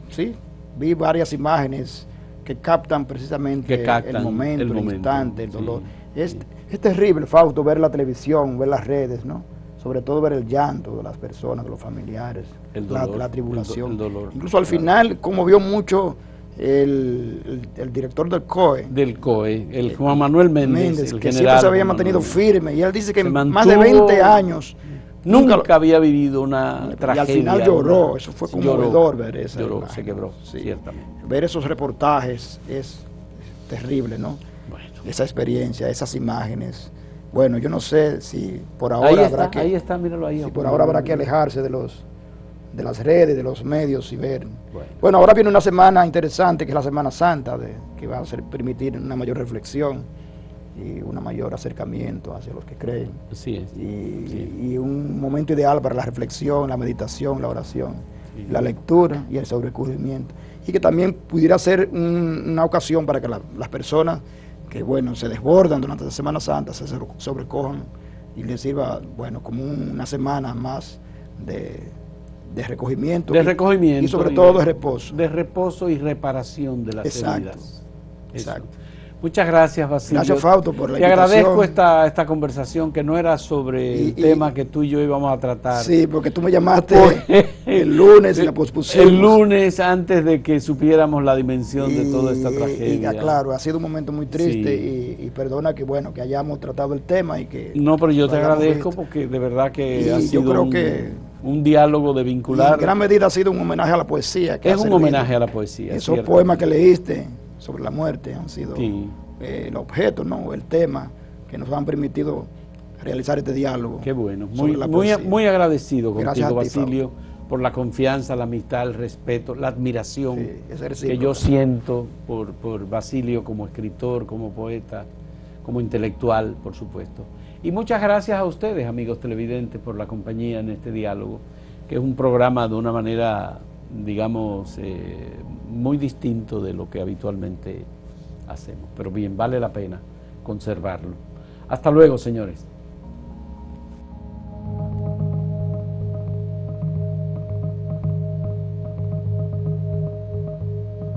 sí, vi varias imágenes que captan precisamente el momento, el instante, el dolor. Sí. Es terrible, Fausto, ver la televisión, ver las redes, ¿no? Sobre todo ver el llanto de las personas, de los familiares, el dolor, la tribulación. El dolor. Incluso al final conmovió mucho el director del COE. Del COE, el Juan Manuel Méndez, el que general siempre se había mantenido firme, y él dice que más de 20 años nunca había vivido una tragedia. Y al final lloró, eso fue conmovedor ver eso. Lloró, se quebró, sí. Ciertamente. Ver esos reportajes es terrible, ¿no? Bueno. Esa experiencia, esas imágenes. Bueno, yo no sé si por ahora habrá que... Ahí está, míralo ahí. Si por ahora habrá que alejarse de las redes, de los medios y ver. Bueno, ahora viene una semana interesante, que es la Semana Santa, que va a permitir una mayor reflexión y un mayor acercamiento hacia los que creen. Así es. Y un momento ideal para la reflexión, la meditación, la oración, la lectura y el sobrecogimiento. Y que también pudiera ser una ocasión para que las personas que, bueno, se desbordan durante la Semana Santa se sobrecojan y les sirva, bueno, como una semana más de recogimiento. Y sobre todo de reposo. De reposo y reparación de las exacto, heridas. Exacto. Muchas gracias, Basilio. Gracias, Fausto, por la invitación. Te agradezco esta conversación que no era sobre el tema que tú y yo íbamos a tratar. Sí, porque tú me llamaste el lunes y la pospusimos. El lunes, antes de que supiéramos la dimensión de toda esta tragedia. Claro, ha sido un momento muy triste y perdona que, bueno, que hayamos tratado el tema y que... No, pero yo te agradezco porque de verdad que ha sido un diálogo de vincular. En gran medida ha sido un homenaje a la poesía. Es un homenaje a la poesía. Esos poemas que leíste sobre la muerte han sido el objeto, ¿no? El tema que nos han permitido realizar este diálogo. Qué bueno, muy agradecido contigo, Basilio, por la confianza, la amistad, el respeto, la admiración que yo siento por Basilio como escritor, como poeta, como intelectual, por supuesto. Y muchas gracias a ustedes, amigos televidentes, por la compañía en este diálogo, que es un programa de una manera, digamos, muy distinto de lo que habitualmente hacemos. Pero bien, vale la pena conservarlo. Hasta luego, señores.